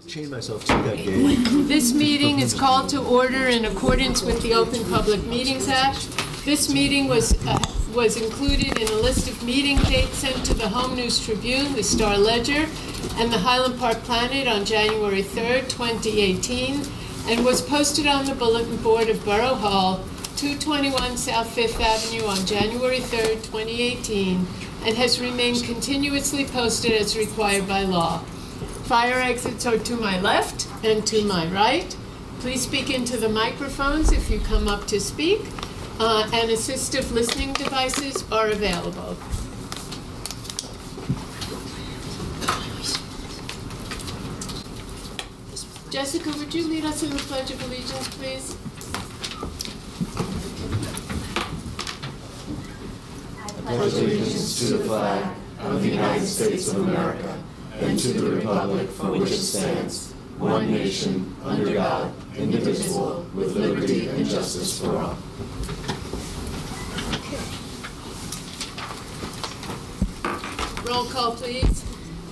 chain myself to that gate. This meeting is called to order in accordance with the Open Public Meetings Act. This meeting was included in a list of meeting dates sent to the Home News Tribune, the Star Ledger, and the Highland Park Planet on January 3rd, 2018, and was posted on the bulletin board of Borough Hall, 221 South 5th Avenue on January 3rd, 2018, and has remained continuously posted as required by law. Fire exits are to my left and to my right. Please speak into the microphones if you come up to speak, and assistive listening devices are available. Jessica, would you lead us in the Pledge of Allegiance, please? I pledge allegiance to the flag of the United States of America and to the republic for which it stands, one nation, under God, indivisible, with liberty and justice for all. Roll call, please.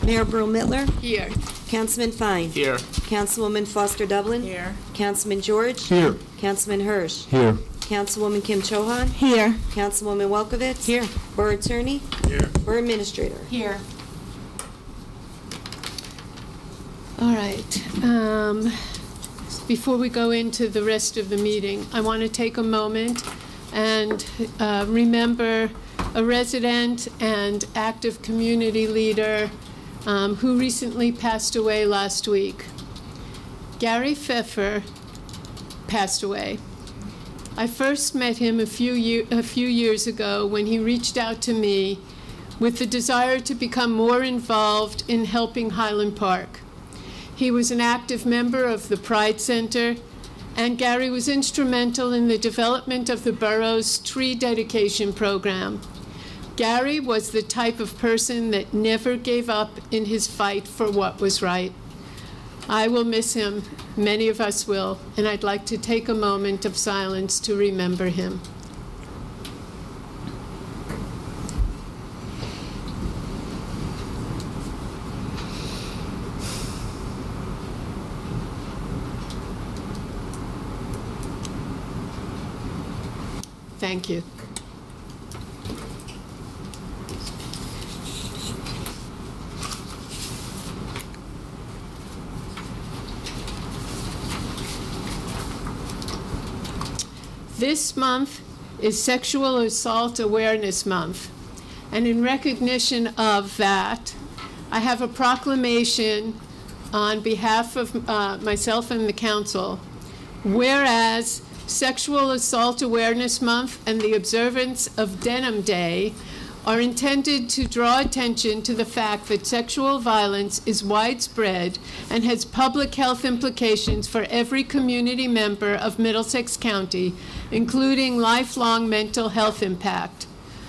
Mayor Brill-Mittler. Here. Councilman Fine. Here. Councilwoman Foster Dublin. Here. Councilman George. Here. Councilman Hirsch. Here. Councilwoman Kim Chohan. Here. Councilwoman Welkowitz. Here. Borough Attorney. Here. Borough Administrator. Here. All right. Before we go into the rest of the meeting, I want to take a moment and remember a resident and active community leader who recently passed away last week. Gary Pfeffer passed away. I first met him a few years ago when he reached out to me with the desire to become more involved in helping Highland Park. He was an active member of the Pride Center, and Gary was instrumental in the development of the borough's tree dedication program. Gary was the type of person that never gave up in his fight for what was right. I will miss him, many of us will, and I'd like to take a moment of silence to remember him. Thank you. This month is Sexual Assault Awareness Month, and in recognition of that, I have a proclamation on behalf of myself and the council. Whereas Sexual Assault Awareness Month and the observance of Denim Day are intended to draw attention to the fact that sexual violence is widespread and has public health implications for every community member of Middlesex County, including lifelong mental health impact.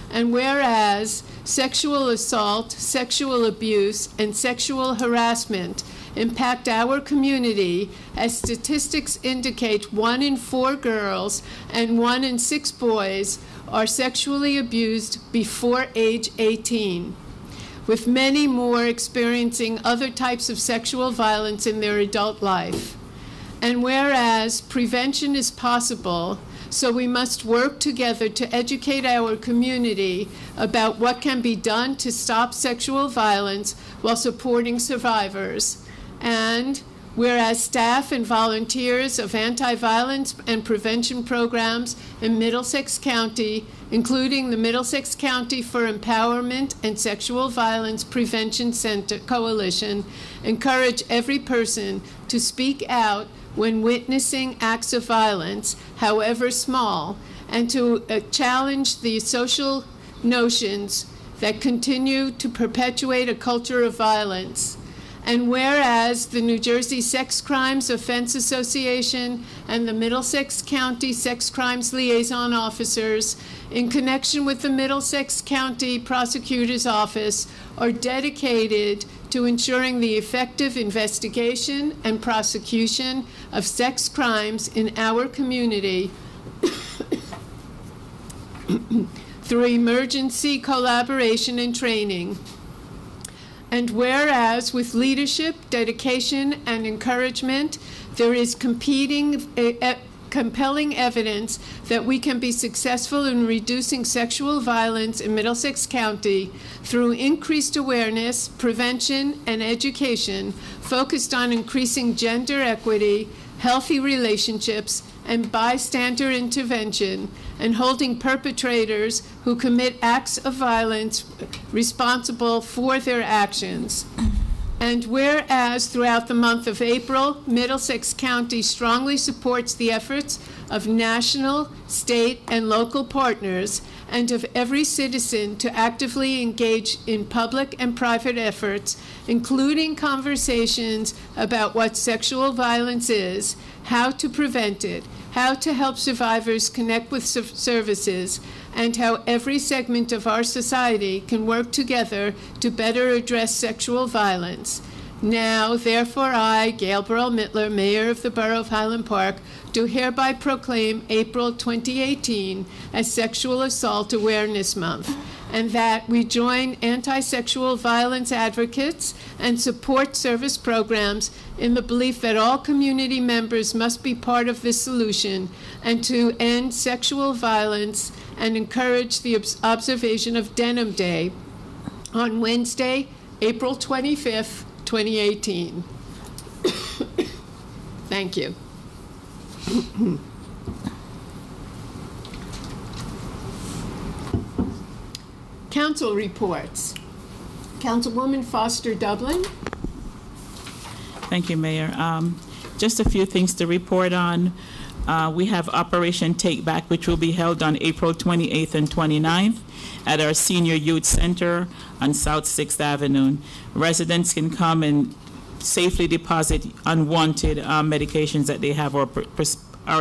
And whereas sexual assault, sexual abuse, and sexual harassment impact our community, as statistics indicate 1 in 4 girls and 1 in 6 boys are sexually abused before age 18, with many more experiencing other types of sexual violence in their adult life. And whereas prevention is possible, so we must work together to educate our community about what can be done to stop sexual violence while supporting survivors. And whereas staff and volunteers of anti-violence and prevention programs in Middlesex County, including the Middlesex County for Empowerment and Sexual Violence Prevention Center Coalition, encourage every person to speak out when witnessing acts of violence, however small, and to challenge the social notions that continue to perpetuate a culture of violence. And whereas the New Jersey Sex Crimes Offense Association and the Middlesex County Sex Crimes Liaison Officers, in connection with the Middlesex County Prosecutor's Office, are dedicated to ensuring the effective investigation and prosecution of sex crimes in our community through emergency collaboration and training. And whereas with leadership, dedication, and encouragement, there is compelling evidence that we can be successful in reducing sexual violence in Middlesex County through increased awareness, prevention, and education focused on increasing gender equity, healthy relationships, and bystander intervention, and holding perpetrators who commit acts of violence responsible for their actions. And whereas throughout the month of April, Middlesex County strongly supports the efforts of national, state, and local partners, and of every citizen to actively engage in public and private efforts, including conversations about what sexual violence is, how to prevent it, how to help survivors connect with services, and how every segment of our society can work together to better address sexual violence. Now, therefore, I, Gail Burrell-Mittler, Mayor of the Borough of Highland Park, do hereby proclaim April 2018 as Sexual Assault Awareness Month, and that we join anti-sexual violence advocates and support service programs in the belief that all community members must be part of this solution, and to end sexual violence and encourage the observation of Denim Day on Wednesday, April 25th, 2018. Thank you. Council reports. Councilwoman Foster Dublin. Thank you, Mayor. Just a few things to report on. We have Operation Take Back, which will be held on April 28th and 29th at our Senior Youth Center on South 6th Avenue. Residents can come and safely deposit unwanted medications that they have or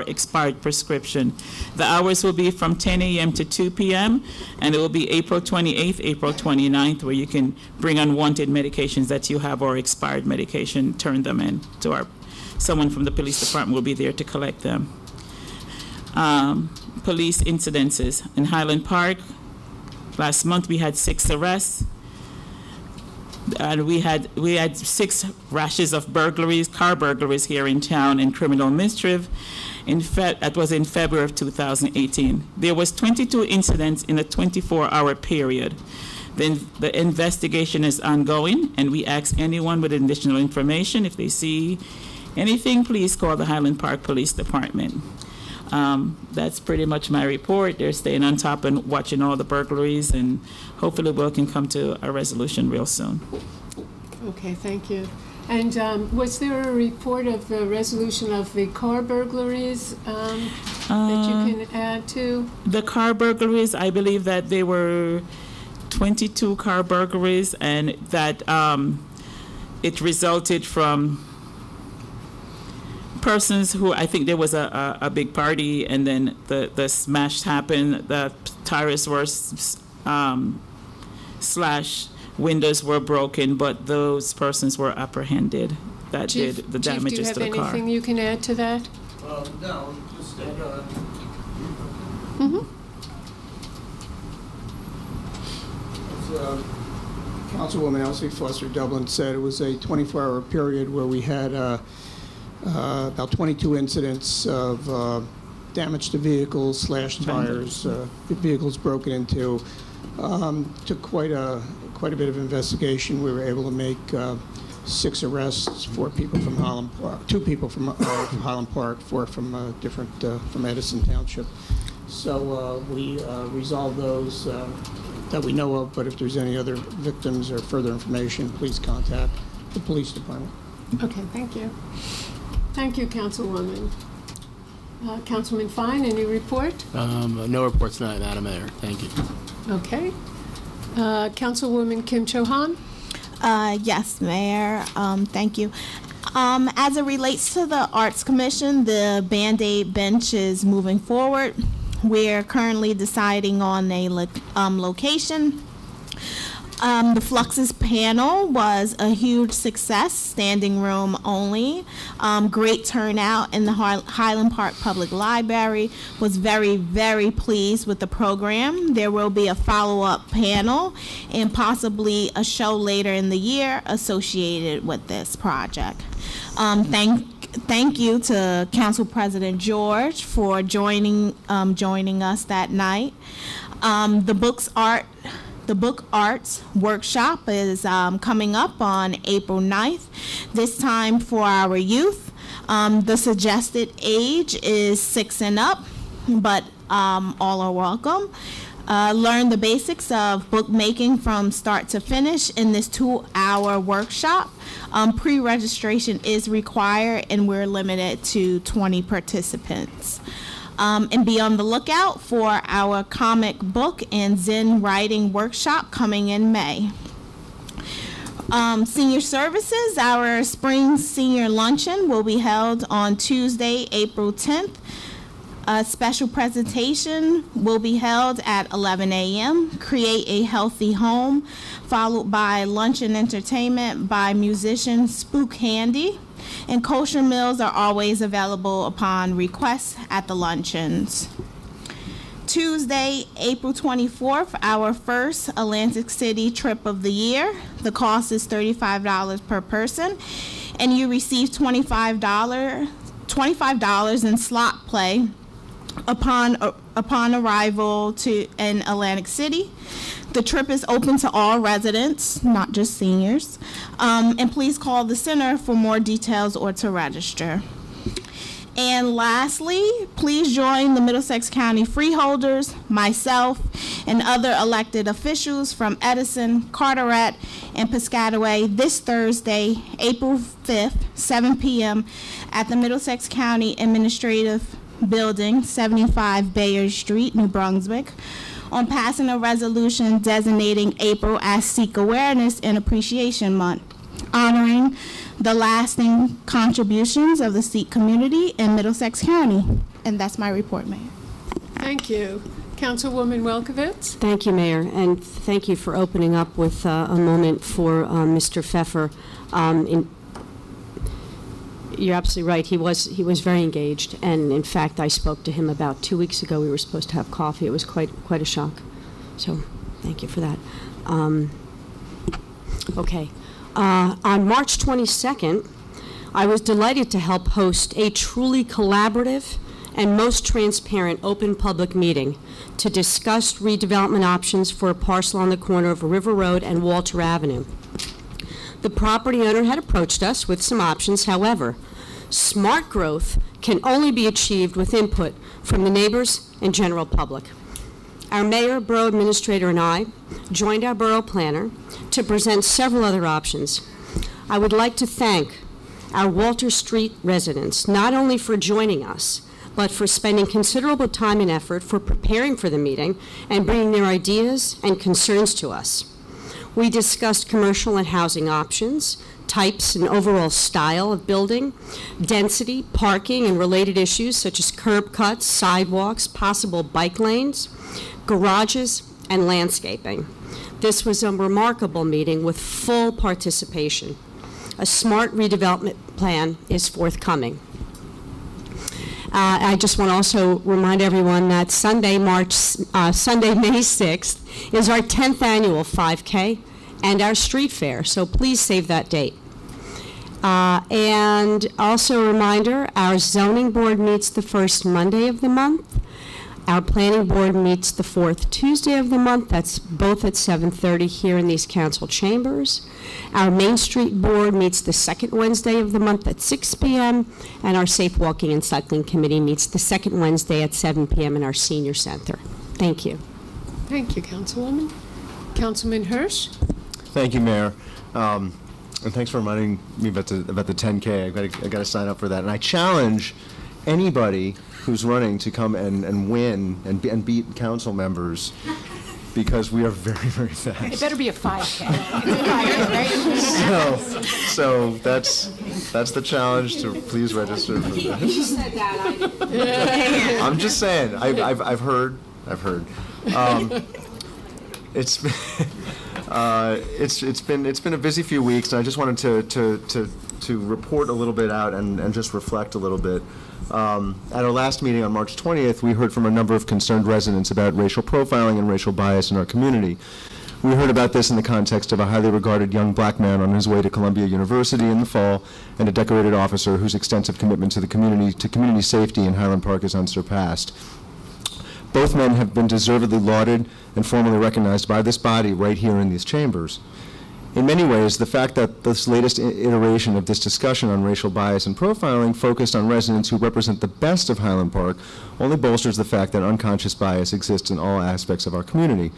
expired prescription. The hours will be from 10 a.m. to 2 p.m. and it will be April 28th, April 29th, where you can bring unwanted medications that you have or expired medication, turn them in to someone from the police department will be there to collect them. Police incidences in Highland Park. Last month we had 6 arrests. And we had 6 rashes of burglaries, car burglaries here in town, and criminal mischief. That was in February of 2018. There was 22 incidents in a 24-hour period. Then the investigation is ongoing, and we ask anyone with additional information, if they see anything, please call the Highland Park Police Department. That's pretty much my report. They're staying on top and watching all the burglaries, and hopefully we can come to a resolution real soon. Okay, thank you. And was there a report of the resolution of the car burglaries that you can add to? The car burglaries, I believe that there were 22 car burglaries, and that it resulted from persons who, I think there was a big party, and then the smash happened, the tires were slashed, windows were broken, but those persons were apprehended that did the damages to the car. Chief, do you have anything you can add to that? No, just as Councilwoman Elsie Foster Dublin said, it was a 24-hour period where we had about 22 incidents of damage to vehicles, slashed tires, vehicles broken into. Took quite a bit of investigation. We were able to make 6 arrests, 4 people from Highland Park, 2 people from Highland Park, 4 from from Edison Township. So we resolved those that we know of, but if there's any other victims or further information, please contact the police department. Okay, thank you. Thank you, Councilwoman. Councilman Fine, any report? No reports tonight, Madam Mayor. Thank you. Okay. Councilwoman Kim Cho-han? Yes, Mayor. Thank you. As it relates to the Arts Commission, the Band-Aid bench is moving forward. We're currently deciding on a location. The Fluxus panel was a huge success, standing room only. Great turnout in the Highland Park Public Library. Was very, very pleased with the program. There will be a follow-up panel and possibly a show later in the year associated with this project. Thank you to Council President George for joining us that night. The Book Arts Workshop is coming up on April 9th, this time for our youth. The suggested age is 6 and up, but all are welcome. Learn the basics of bookmaking from start to finish in this 2-hour workshop. Pre-registration is required, and we're limited to 20 participants. And be on the lookout for our comic book and Zen writing workshop coming in May. Senior Services, our spring senior luncheon will be held on Tuesday, April 10th. A special presentation will be held at 11 a.m. Create a Healthy Home, followed by lunch and entertainment by musician Spook Handy. And kosher meals are always available upon request at the luncheons. Tuesday, April 24th, our first Atlantic City trip of the year. The cost is $35 per person, and you receive $25 in slot play upon arrival in Atlantic City. The trip is open to all residents, not just seniors. And please call the center for more details or to register. And lastly, please join the Middlesex County Freeholders, myself, and other elected officials from Edison, Carteret, and Piscataway this Thursday, April 5th, 7 p.m. at the Middlesex County Administrative Building, 75 Bayard Street, New Brunswick, on passing a resolution designating April as Sikh Awareness and Appreciation Month, honoring the lasting contributions of the Sikh community in Middlesex County. And that's my report, Mayor. Thank you. Councilwoman Welkowitz. Thank you, Mayor, and thank you for opening up with a moment for Mr. Pfeffer. You're absolutely right. He was very engaged, and in fact, I spoke to him about 2 weeks ago. We were supposed to have coffee. It was quite a shock. So, thank you for that. Okay. On March 22nd, I was delighted to help host a truly collaborative and most transparent open public meeting to discuss redevelopment options for a parcel on the corner of River Road and Walter Avenue. The property owner had approached us with some options. However, smart growth can only be achieved with input from the neighbors and general public. Our mayor, borough administrator, and I joined our borough planner to present several other options. I would like to thank our Walter Street residents, not only for joining us, but for spending considerable time and effort for preparing for the meeting and bringing their ideas and concerns to us. We discussed commercial and housing options, types and overall style of building, density, parking, and related issues such as curb cuts, sidewalks, possible bike lanes, garages, and landscaping. This was a remarkable meeting with full participation. A smart redevelopment plan is forthcoming. I just want to also remind everyone that Sunday, May 6th, is our 10th annual 5K and our street fair, so please save that date. And also a reminder, our zoning board meets the first Monday of the month. Our planning board meets the fourth Tuesday of the month. That's both at 7:30 here in these council chambers. Our Main Street board meets the second Wednesday of the month at 6 p.m. And our Safe Walking and Cycling Committee meets the second Wednesday at 7 p.m. in our senior center. Thank you. Thank you, Councilwoman. Councilman Hirsch. Thank you, Mayor. And thanks for reminding me about the 10K. I got to sign up for that. And I challenge anybody who's running to come and win and beat council members, because we are very, very fast. It better be a 5K. So that's the challenge, to please register for this. You said that. I'm just saying. I've heard. It's It's been a busy few weeks, and I just wanted to report a little bit out and just reflect a little bit. At our last meeting on March 20th, we heard from a number of concerned residents about racial profiling and racial bias in our community. We heard about this in the context of a highly regarded young black man on his way to Columbia University in the fall, and a decorated officer whose extensive commitment to the community safety in Highland Park is unsurpassed. Both men have been deservedly lauded and formally recognized by this body right here in these chambers. In many ways, the fact that this latest iteration of this discussion on racial bias and profiling focused on residents who represent the best of Highland Park only bolsters the fact that unconscious bias exists in all aspects of our community.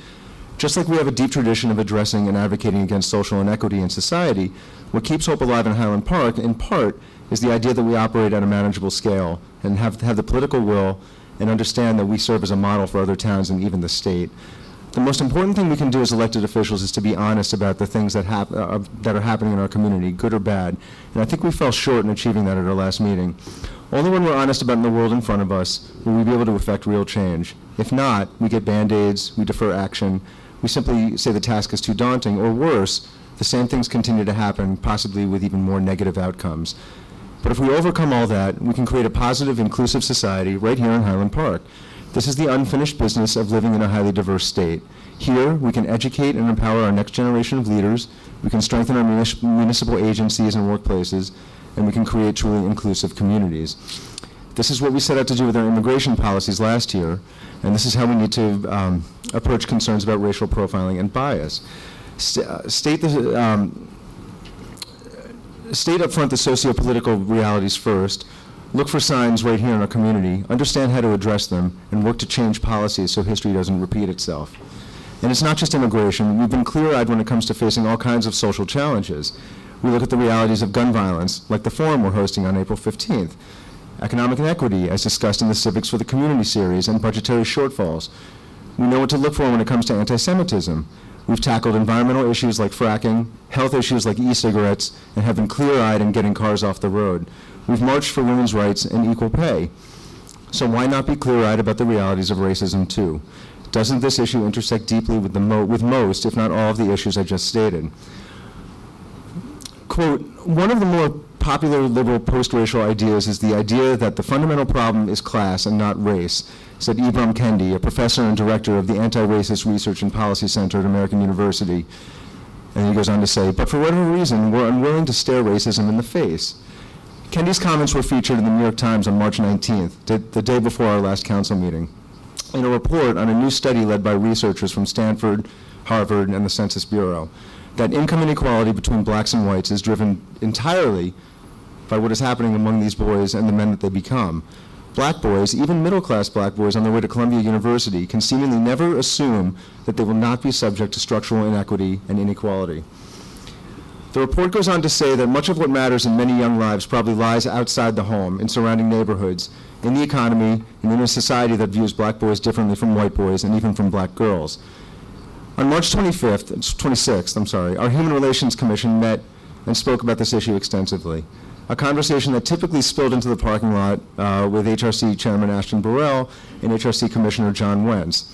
Just like we have a deep tradition of addressing and advocating against social inequity in society, what keeps hope alive in Highland Park, in part, is the idea that we operate at a manageable scale and have the political will and understand that we serve as a model for other towns and even the state. The most important thing we can do as elected officials is to be honest about the things that are happening in our community, good or bad. And I think we fell short in achieving that at our last meeting. Only when we're honest about the world in front of us will we be able to effect real change. If not, we get Band-Aids, we defer action, we simply say the task is too daunting, or worse, the same things continue to happen, possibly with even more negative outcomes. But if we overcome all that, we can create a positive, inclusive society right here in Highland Park. This is the unfinished business of living in a highly diverse state. Here, we can educate and empower our next generation of leaders, we can strengthen our municipal agencies and workplaces, and we can create truly inclusive communities. This is what we set out to do with our immigration policies last year, and this is how we need to approach concerns about racial profiling and bias. State up front the socio-political realities first, look for signs right here in our community, understand how to address them, and work to change policies so history doesn't repeat itself. And it's not just immigration. We've been clear-eyed when it comes to facing all kinds of social challenges. We look at the realities of gun violence, like the forum we're hosting on April 15th, economic inequity, as discussed in the Civics for the Community series, and budgetary shortfalls. We know what to look for when it comes to anti-Semitism. We've tackled environmental issues like fracking, health issues like e-cigarettes, and have been clear-eyed in getting cars off the road. We've marched for women's rights and equal pay. So why not be clear-eyed about the realities of racism too? Doesn't this issue intersect deeply with most, if not all, of the issues I just stated? Quote, one of the more popular liberal post-racial ideas is the idea that the fundamental problem is class and not race, said Ibram Kendi, a professor and director of the Anti-Racist Research and Policy Center at American University. And he goes on to say, but for whatever reason, we're unwilling to stare racism in the face. Kendi's comments were featured in the New York Times on March 19th, the day before our last council meeting, in a report on a new study led by researchers from Stanford, Harvard, and the Census Bureau, that income inequality between blacks and whites is driven entirely by what is happening among these boys and the men that they become. Black boys, even middle-class black boys on their way to Columbia University, can seemingly never assume that they will not be subject to structural inequity and inequality. The report goes on to say that much of what matters in many young lives probably lies outside the home, in surrounding neighborhoods, in the economy, and in a society that views black boys differently from white boys and even from black girls. On March 26th, our Human Relations Commission met and spoke about this issue extensively, a conversation that typically spilled into the parking lot with HRC Chairman Ashton Burrell and HRC Commissioner John Wentz.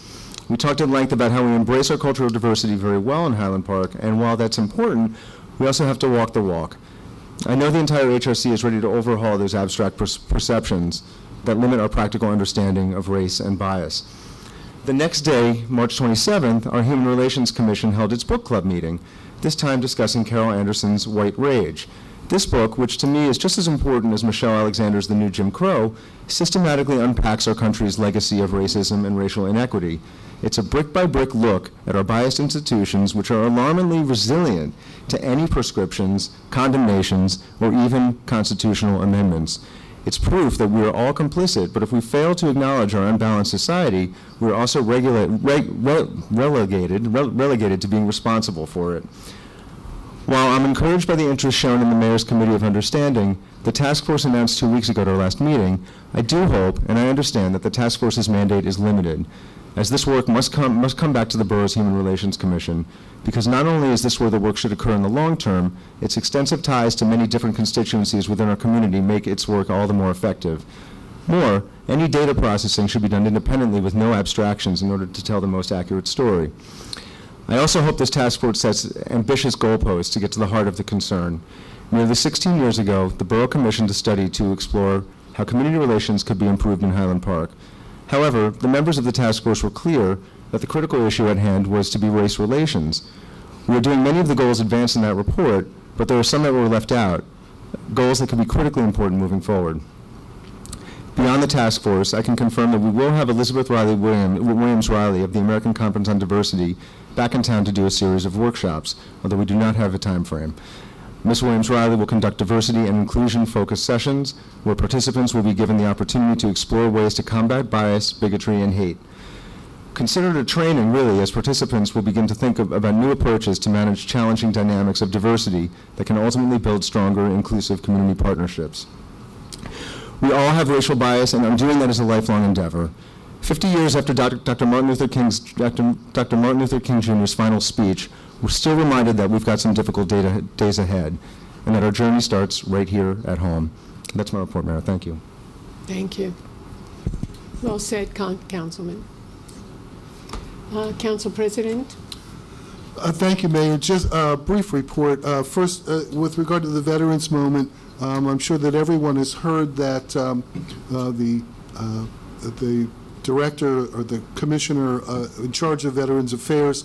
We talked at length about how we embrace our cultural diversity very well in Highland Park, and while that's important, we also have to walk the walk. I know the entire HRC is ready to overhaul those abstract perceptions that limit our practical understanding of race and bias. The next day, March 27th, our Human Relations Commission held its book club meeting, this time discussing Carol Anderson's White Rage. This book, which to me is just as important as Michelle Alexander's The New Jim Crow, systematically unpacks our country's legacy of racism and racial inequity. It's a brick-by-brick look at our biased institutions, which are alarmingly resilient to any prescriptions, condemnations, or even constitutional amendments. It's proof that we are all complicit, but if we fail to acknowledge our unbalanced society, we are also relegated to being responsible for it. While I'm encouraged by the interest shown in the Mayor's Committee of Understanding, the task force announced 2 weeks ago at our last meeting, I do hope and I understand that the task force's mandate is limited, as this work must come back to the Borough's Human Relations Commission, because not only is this where the work should occur in the long term, its extensive ties to many different constituencies within our community make its work all the more effective. More, any data processing should be done independently with no abstractions in order to tell the most accurate story. I also hope this task force sets ambitious goalposts to get to the heart of the concern. Nearly 16 years ago, the Borough commissioned a study to explore how community relations could be improved in Highland Park. However, the members of the task force were clear that the critical issue at hand was to be race relations. We are doing many of the goals advanced in that report, but there are some that were left out, goals that could be critically important moving forward. Beyond the task force, I can confirm that we will have Elizabeth Williams-Riley of the American Conference on Diversity back in town to do a series of workshops, although we do not have a time frame. Ms. Williams-Riley will conduct diversity and inclusion-focused sessions where participants will be given the opportunity to explore ways to combat bias, bigotry, and hate. Consider it a training, really, as participants will begin to think about new approaches to manage challenging dynamics of diversity that can ultimately build stronger, inclusive community partnerships. We all have racial bias, and undoing that is a lifelong endeavor. 50 years after Dr. Martin Luther King Jr.'s final speech, we're still reminded that we've got some difficult days ahead, and that our journey starts right here at home. That's my report, Mayor. Thank you. Thank you. Well said, Councilman. Council President. Thank you, Mayor. Just a brief report. First, with regard to the Veterans Moment, I'm sure that everyone has heard that the director or the commissioner in charge of Veterans Affairs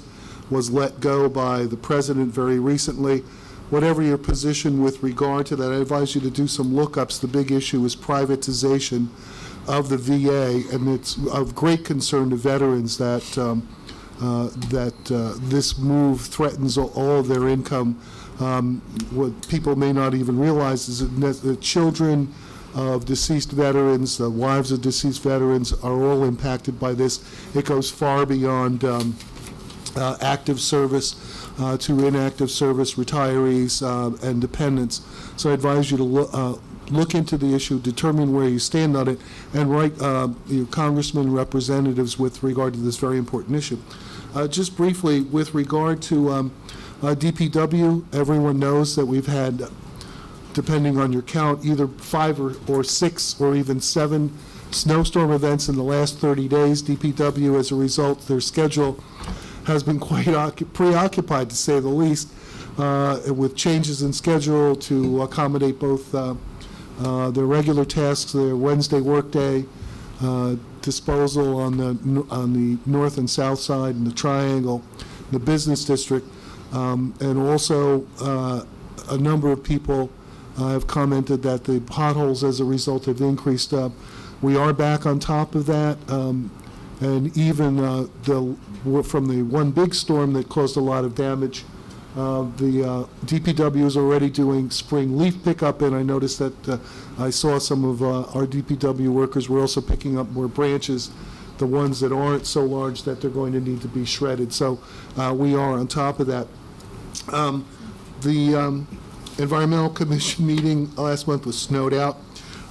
was let go by the president very recently. Whatever your position with regard to that, I advise you to do some lookups. The big issue is privatization of the VA, and it's of great concern to veterans that this move threatens all of their income. What people may not even realize is that the children of deceased veterans, the wives of deceased veterans are all impacted by this. It goes far beyond active service to inactive service, retirees, and dependents. So I advise you to look into the issue, determine where you stand on it, and write your congressmen and representatives with regard to this very important issue. Just briefly, with regard to DPW, everyone knows that we've had, depending on your count, either 5 or 6 or even 7 snowstorm events in the last 30 days. DPW, as a result, their schedule has been quite preoccupied, to say the least, with changes in schedule to accommodate both their regular tasks, their Wednesday workday, disposal on the north and south side in the Triangle, the business district, and also a number of people have commented that the potholes as a result have increased. We are back on top of that, and even from the one big storm that caused a lot of damage, the DPW is already doing spring leaf pickup, and I noticed that I saw some of our DPW workers were also picking up more branches, the ones that aren't so large that they're going to need to be shredded. So we are on top of that. The Environmental Commission meeting last month was snowed out,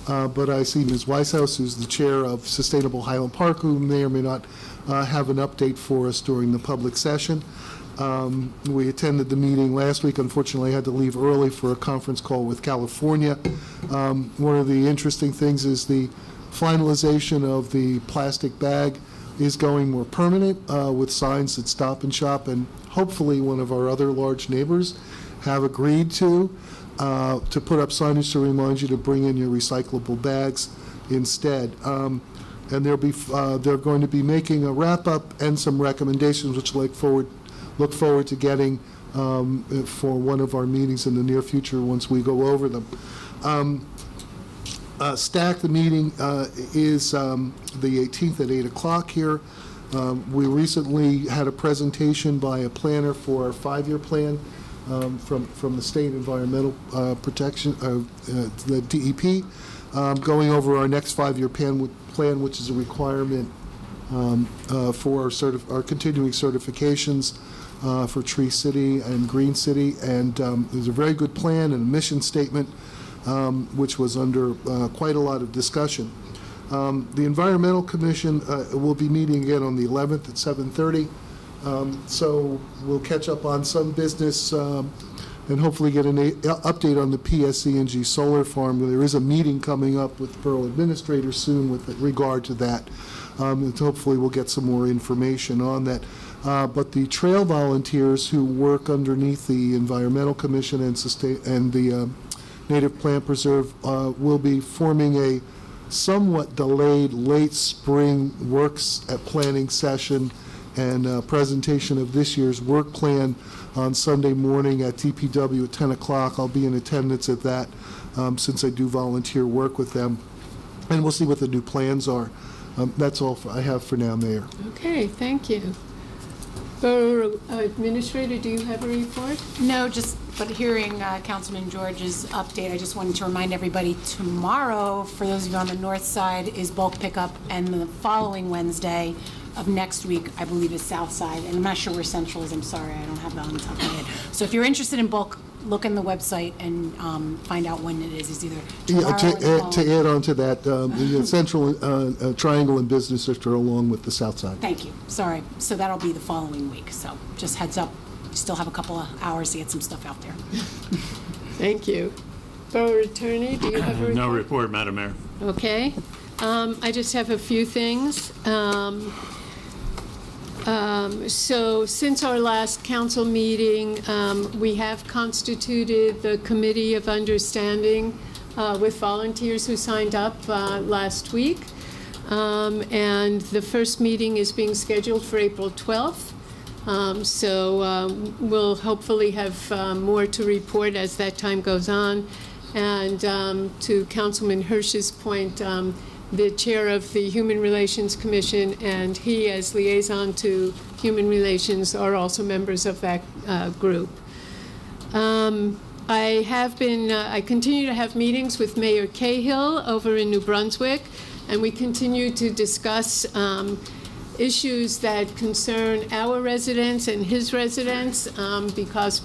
but I see Ms. Weishaus, who's the chair of Sustainable Highland Park, who may or may not have an update for us during the public session. We attended the meeting last week. Unfortunately, I had to leave early for a conference call with California. One of the interesting things is the finalization of the plastic bag is going more permanent with signs at Stop and Shop, and hopefully one of our other large neighbors have agreed to put up signage to remind you to bring in your recyclable bags instead. And they're going to be making a wrap-up and some recommendations, which I look forward to getting for one of our meetings in the near future once we go over them. STAC, the meeting is the 18th at 8 o'clock here. We recently had a presentation by a planner for our 5-year plan from the State Environmental Protection, the DEP, going over our next 5-year plan, which is a requirement for our continuing certifications for Tree City and Green City, and there's a very good plan and a mission statement, which was under quite a lot of discussion. The Environmental Commission will be meeting again on the 11th at 7:30, so we'll catch up on some business and hopefully get an update on the PSE&G solar farm. There is a meeting coming up with Borough administrators soon with regard to that, and hopefully we'll get some more information on that. But the trail volunteers who work underneath the Environmental Commission and the Native Plant Preserve will be forming a somewhat delayed late spring works at planning session and presentation of this year's work plan on Sunday morning at DPW at 10 o'clock. I'll be in attendance at that since I do volunteer work with them. And we'll see what the new plans are. That's all I have for now, Mayor. Okay, thank you. Borough Administrator, do you have a report? No, but hearing Councilman George's update, I just wanted to remind everybody tomorrow, for those of you on the north side, is bulk pickup, and the following Wednesday of next week, I believe, is south side. And I'm not sure where central is. I'm sorry, I don't have that on the top of my head. So if you're interested in bulk, look in the website and find out when it is. It's either tomorrow or the to add on to that, the Central Triangle and Business District are along with the South Side. Thank you. Sorry. So that'll be the following week. So just heads up. You still have a couple of hours to get some stuff out there. Thank you. Borough Attorney, do you have a report? No report, Madam Mayor. Okay. I just have a few things. So since our last council meeting, we have constituted the Committee of Understanding with volunteers who signed up last week. And the first meeting is being scheduled for April 12th. So we'll hopefully have more to report as that time goes on. And to Councilman Hirsch's point, the chair of the Human Relations Commission and he, as liaison to Human Relations, are also members of that group. I continue to have meetings with Mayor Cahill over in New Brunswick, and we continue to discuss issues that concern our residents and his residents, because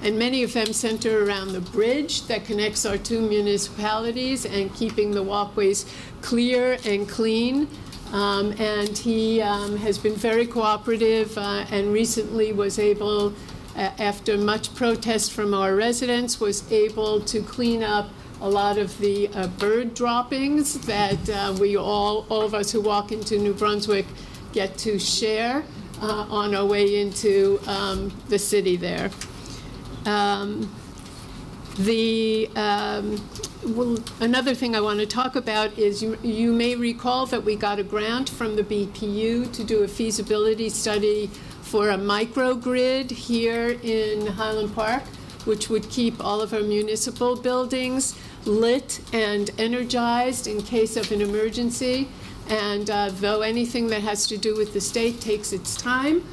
and many of them center around the bridge that connects our two municipalities and keeping the walkways clear and clean. And he has been very cooperative and recently was able, after much protest from our residents, was able to clean up a lot of the bird droppings that we all of us who walk into New Brunswick get to share on our way into the city there. Another thing I want to talk about is you may recall that we got a grant from the BPU to do a feasibility study for a microgrid here in Highland Park, which would keep all of our municipal buildings lit and energized in case of an emergency. And though anything that has to do with the state takes its time,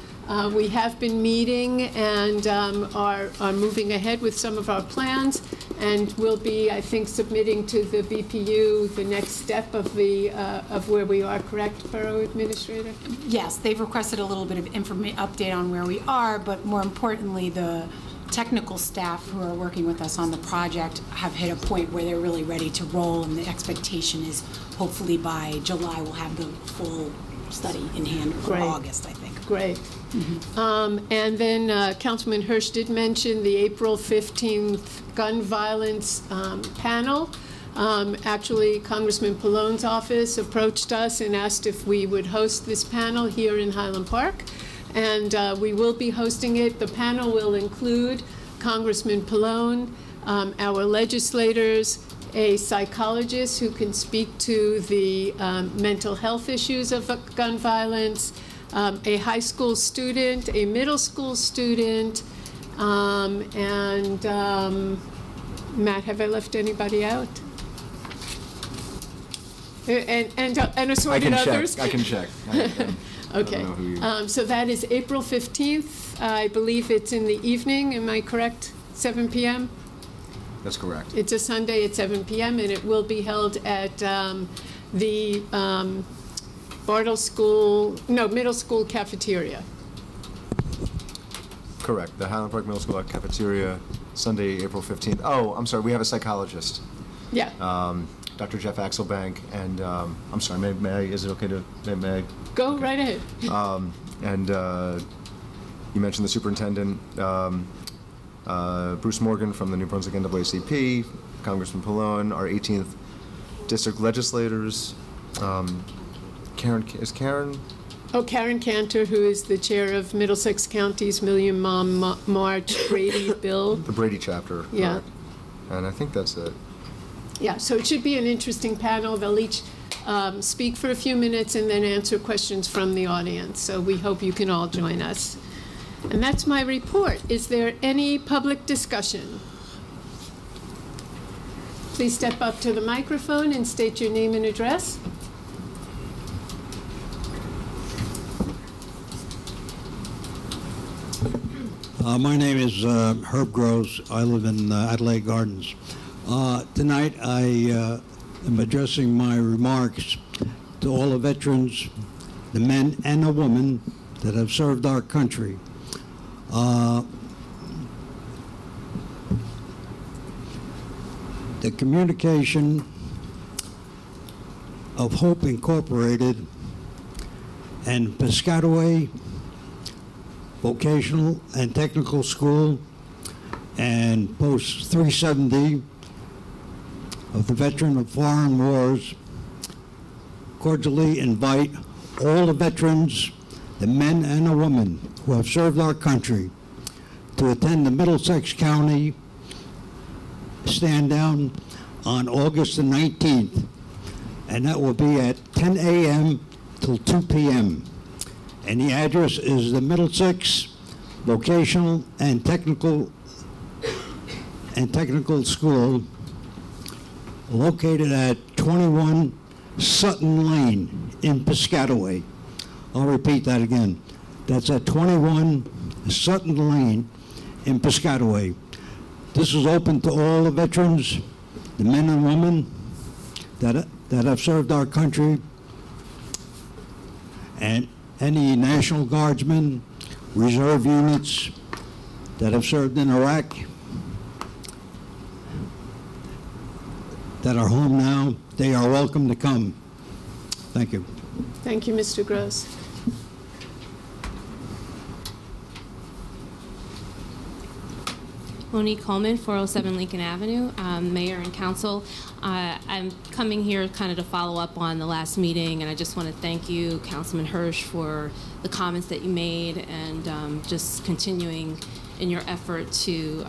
we have been meeting and are moving ahead with some of our plans, and will be, I think, submitting to the BPU the next step of where we are. Correct, Borough Administrator? Yes, they've requested a little bit of update on where we are, but more importantly, the technical staff who are working with us on the project have hit a point where they're really ready to roll, and the expectation is hopefully by July we'll have the full study in hand, or August, I think. Great. And then Councilman Hirsch did mention the April 15th gun violence panel. Actually, Congressman Pallone's office approached us and asked if we would host this panel here in Highland Park. And we will be hosting it. The panel will include Congressman Pallone, our legislators, a psychologist who can speak to the mental health issues of gun violence, a high school student, a middle school student, and Matt, have I left anybody out? And assorted others? I can check. Okay. So that is April 15th. I believe it's in the evening. Am I correct? 7 p.m.? That's correct. It's a Sunday at 7 p.m. and it will be held at the middle school cafeteria. Correct. The Highland Park Middle School cafeteria, Sunday, April 15th. Oh, I'm sorry. We have a psychologist. Yeah. Dr. Jeff Axelbank, and I'm sorry. Is it okay to may I? Go right ahead. And you mentioned the superintendent, Bruce Morgan from the New Brunswick NAACP, Congressman Pallone, our 18th district legislators. Karen, Oh, Karen Cantor, who is the chair of Middlesex County's Million Mom March Brady Bill. The Brady chapter. Yeah. Correct. And I think that's it. Yeah, so it should be an interesting panel. They'll each speak for a few minutes and then answer questions from the audience. So we hope you can all join us. And that's my report. Is there any public discussion? Please step up to the microphone and state your name and address. My name is Herb Gross. I live in Adelaide Gardens. Tonight I am addressing my remarks to all the veterans, the men and the women that have served our country. The communication of Hope Incorporated and Piscataway Vocational and Technical School and Post 370 of the Veteran of Foreign Wars cordially invite all the veterans, the men and the women who have served our country, to attend the Middlesex County stand down on August the 19th, and that will be at 10 a.m. till 2 p.m. And the address is the Middlesex Vocational and Technical School, located at 21 Sutton Lane in Piscataway. I'll repeat that again. That's at 21 Sutton Lane in Piscataway. This is open to all the veterans, the men and women that have served our country, and any National Guardsmen, reserve units that have served in Iraq, that are home now. They are welcome to come. Thank you. Thank you, Mr. Gross. Monique Coleman, 407 Lincoln Avenue, Mayor and Council. I'm coming here kind of to follow up on the last meeting, and I just want to thank you, Councilman Hirsch, for the comments that you made and just continuing in your effort to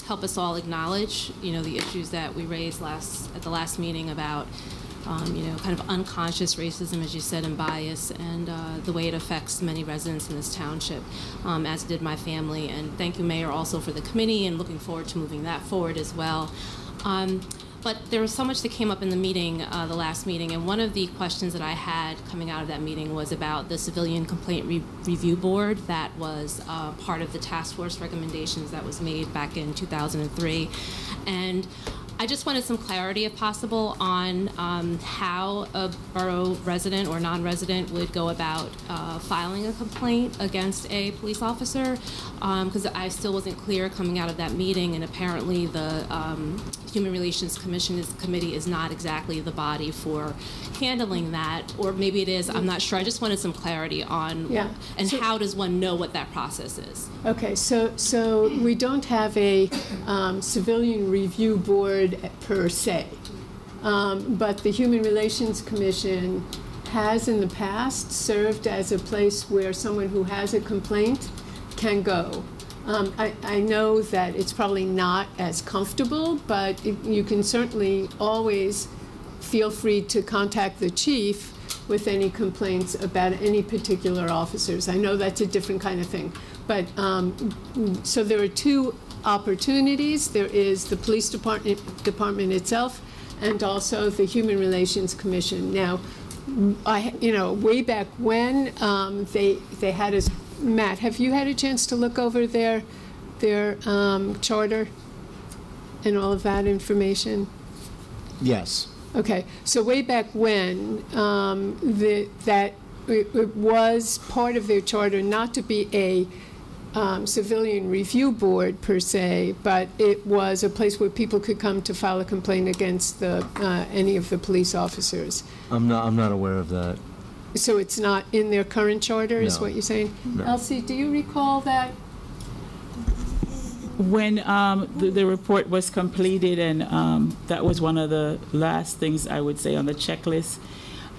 help us all acknowledge, the issues that we raised at the last meeting about, kind of unconscious racism, as you said, and bias, and the way it affects many residents in this township, as did my family. And thank you, Mayor, also for the committee, and looking forward to moving that forward as well. But there was so much that came up in the meeting, the last meeting, and one of the questions that I had coming out of that meeting was about the Civilian Complaint Review Board that was part of the task force recommendations that was made back in 2003. And I just wanted some clarity, if possible, on how a borough resident or non-resident would go about filing a complaint against a police officer, because I still wasn't clear coming out of that meeting, and apparently the Human Relations Committee is not exactly the body for handling that, or maybe it is, I'm not sure. I just wanted some clarity on, and so, how does one know what that process is? Okay, so we don't have a civilian review board per se, but the Human Relations Commission has in the past served as a place where someone who has a complaint can go. I know that it's probably not as comfortable, but you can certainly always feel free to contact the chief with any complaints about any particular officers. I know that's a different kind of thing. But so there are two opportunities. There is the police department itself, and also the Human Relations Commission. Now, way back when they had us. Matt, have you had a chance to look over their charter and all of that information? Yes. Okay, so way back when, it was part of their charter not to be a civilian review board per se, but it was a place where people could come to file a complaint against any of the police officers. I'm not aware of that. So it's not in their current charter, is what you're saying? No. Elsie, do you recall that? When the report was completed, and that was one of the last things I would say on the checklist,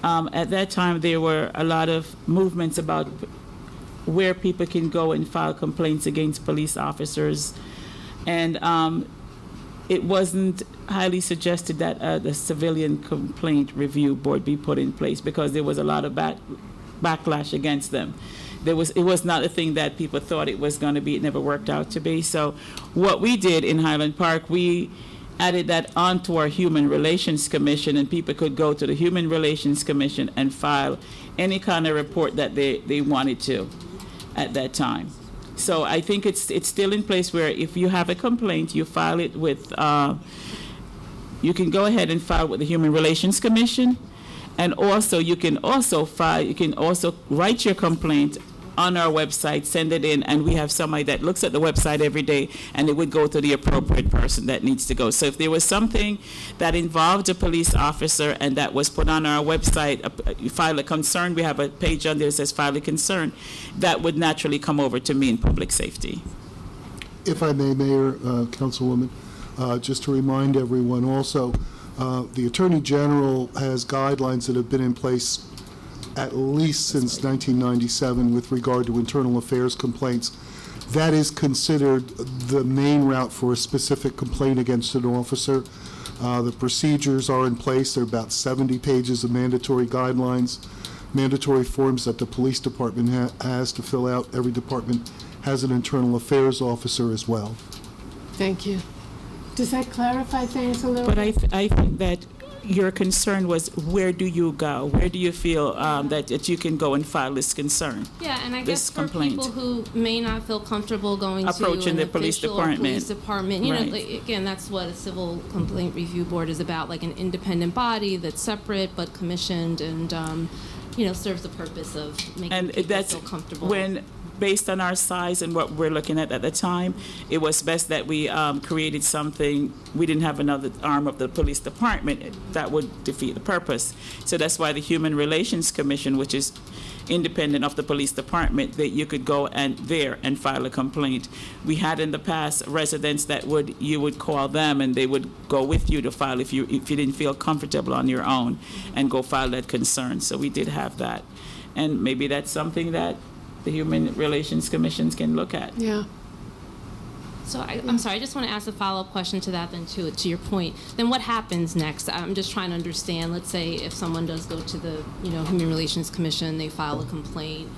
At that time, there were a lot of movements about where people can go and file complaints against police officers. And it wasn't highly suggested that the civilian complaint review board be put in place because there was a lot of backlash against them. It was not a thing that people thought it was going to be. It never worked out to be. So what we did in Highland Park, we added that onto our Human Relations Commission, and people could go to the Human Relations Commission and file any kind of report that they wanted to at that time. So I think it's still in place where if you have a complaint, you file it with, you can go ahead and file with the Human Relations Commission, and also you can also write your complaint on our website, send it in, and we have somebody that looks at the website every day, and it would go to the appropriate person that needs to go. So if there was something that involved a police officer and that was put on our website, you file a concern, we have a page on there that says file a concern, that would naturally come over to me in public safety. If I may, Mayor, Councilwoman, just to remind everyone also, the Attorney General has guidelines that have been in place at least since 1997 with regard to internal affairs complaints. That is considered the main route for a specific complaint against an officer. The procedures are in place. There are about 70 pages of mandatory guidelines, mandatory forms that the police department has to fill out. Every department has an internal affairs officer as well. Thank you. Does that clarify things a little But bit? I think that your concern was, where do you go? Where do you feel that you can go and file this concern? Yeah, and I this guess for complaint? people who may not feel comfortable going Approaching to the an police official department. police department, you Right. know, like, again, that's what a civil complaint review board is about, like an independent body that's separate but commissioned and, you know, serves the purpose of making people feel comfortable. When, based on our size and what we're looking at the time, it was best that we created something. We didn't have another arm of the police department. That would defeat the purpose. So that's why the Human Relations Commission, which is independent of the police department, that you could go there and file a complaint. We had in the past residents that you would call them and they would go with you to file if you didn't feel comfortable on your own and go file that concern. So we did have that. And maybe that's something that the Human Relations Commissions can look at. Yeah. So I'm sorry, I just want to ask a follow-up question to that then, to your point. Then what happens next? I'm just trying to understand, let's say if someone does go to the, you know, Human Relations Commission, they file a complaint,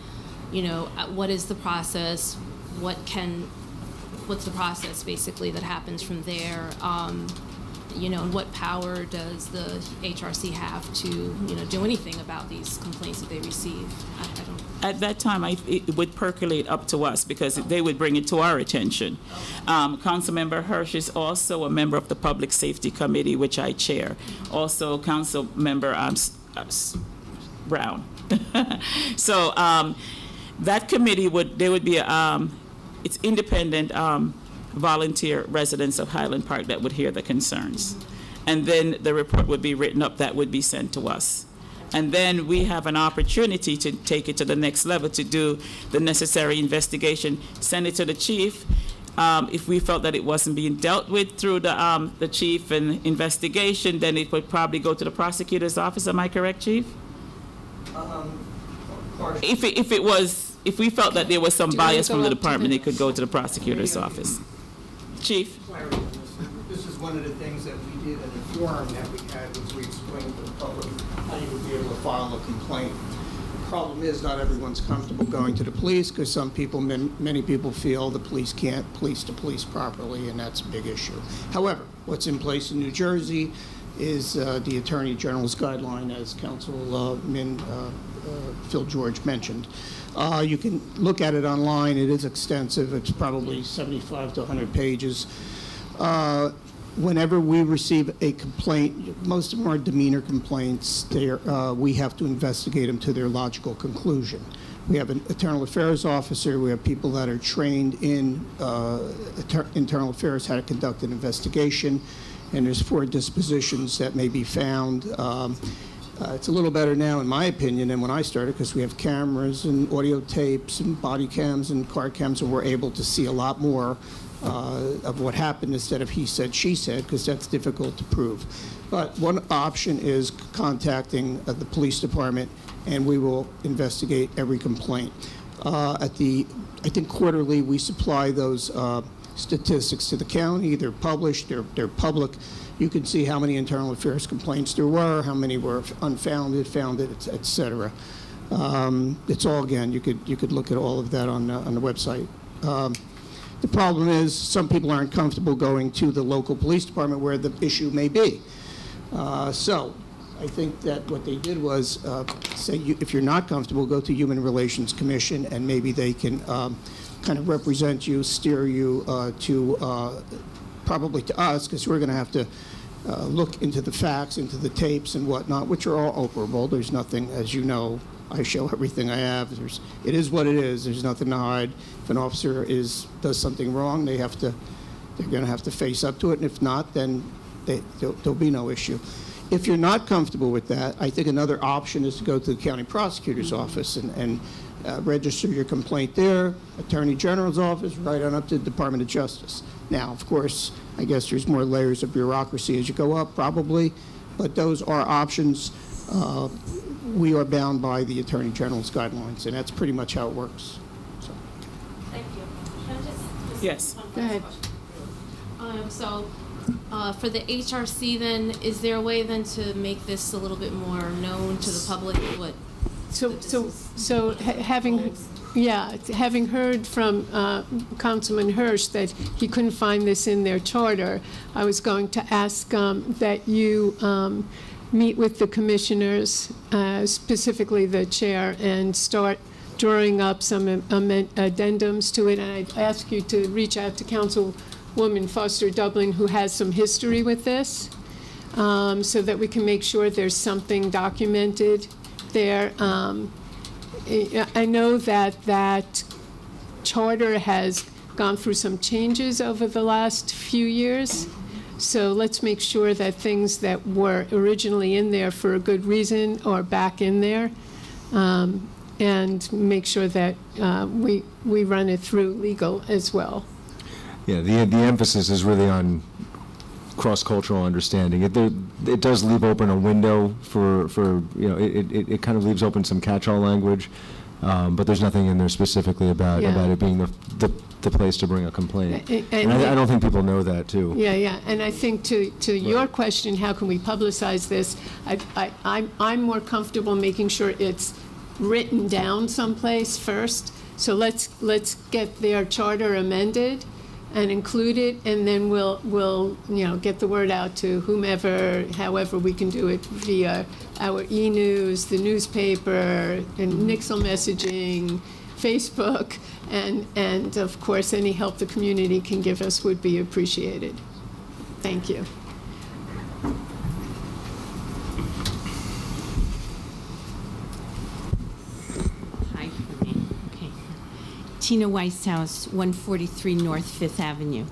you know, what is the process? What's the process basically that happens from there? You know, and what power does the HRC have to, you know, do anything about these complaints that they receive? I don't. At that time, it would percolate up to us because they would bring it to our attention. Councilmember Hirsch is also a member of the Public Safety Committee, which I chair. Also, Councilmember Brown. So that committee would be it's independent. Volunteer residents of Highland Park that would hear the concerns. And then the report would be written up that would be sent to us. And then we have an opportunity to take it to the next level, to do the necessary investigation, send it to the chief. If we felt that it wasn't being dealt with through the chief and investigation, then it would probably go to the prosecutor's office. Am I correct, Chief? If we felt that there was some bias from the department, it could go to the prosecutor's office. Chief? This is one of the things that we did in the forum that we had, was we explained to the public how you would be able to file a complaint. The problem is not everyone's comfortable going to the police because some people, many people feel the police can't police the police properly, and that's a big issue. However, what's in place in New Jersey is the Attorney General's guideline, as Councilman Phil George mentioned. You can look at it online. It is extensive. It's probably 75 to 100 pages. Whenever we receive a complaint, most of them are demeanor complaints. We have to investigate them to their logical conclusion. We have an internal affairs officer. We have people that are trained in internal affairs, how to conduct an investigation. And there's 4 dispositions that may be found. It's a little better now, in my opinion, than when I started, because we have cameras and audio tapes and body cams and car cams, and we're able to see a lot more of what happened instead of he said, she said, because that's difficult to prove. But one option is contacting the police department, and we will investigate every complaint. I think quarterly, we supply those statistics to the county. They're published, they're public. You can see how many internal affairs complaints there were, how many were unfounded, founded, et cetera. It's all, again, you could look at all of that on the website. The problem is some people aren't comfortable going to the local police department where the issue may be. So I think that what they did was say, if you're not comfortable, go to Human Relations Commission, and maybe they can kind of represent you, steer you probably to us, because we're going to have to look into the facts, into the tapes and whatnot, which are all operable. There's nothing, as you know, I show everything I have. It is what it is. There's nothing to hide. If an officer does something wrong, they're going to have to face up to it, and if not, then there'll be no issue. If you're not comfortable with that, I think another option is to go to the county prosecutor's office and register your complaint there, Attorney General's office, right on up to the Department of Justice. Now, of course, I guess there's more layers of bureaucracy as you go up, probably, but those are options. We are bound by the Attorney General's guidelines, and that's pretty much how it works. So. Thank you. Can I just yes. Go ahead. For the HRC, then, is there a way then to make this a little bit more known to the public? Having heard from Councilman Hirsch that he couldn't find this in their charter, I was going to ask that you meet with the commissioners, specifically the chair, and start drawing up some addendums to it. And I'd ask you to reach out to Councilwoman Foster Dublin, who has some history with this, so that we can make sure there's something documented there. I know that charter has gone through some changes over the last few years. So let's make sure that things that were originally in there for a good reason are back in there, and make sure that we run it through legal as well. Yeah, the emphasis is really on cross-cultural understanding. It does leave open a window for it kind of leaves open some catch-all language, but there's nothing in there specifically about it being the place to bring a complaint. And I don't think people know that, too. Yeah. And I think to your question, how can we publicize this, I'm more comfortable making sure it's written down someplace first. So let's get their charter amended and include it, and then we'll get the word out to whomever, however we can do it, via our e-news, the newspaper, and Nixle messaging, Facebook, and of course any help the community can give us would be appreciated. Thank you. Hi for me. Okay. Tina Weisshaus, 143 North 5th Avenue.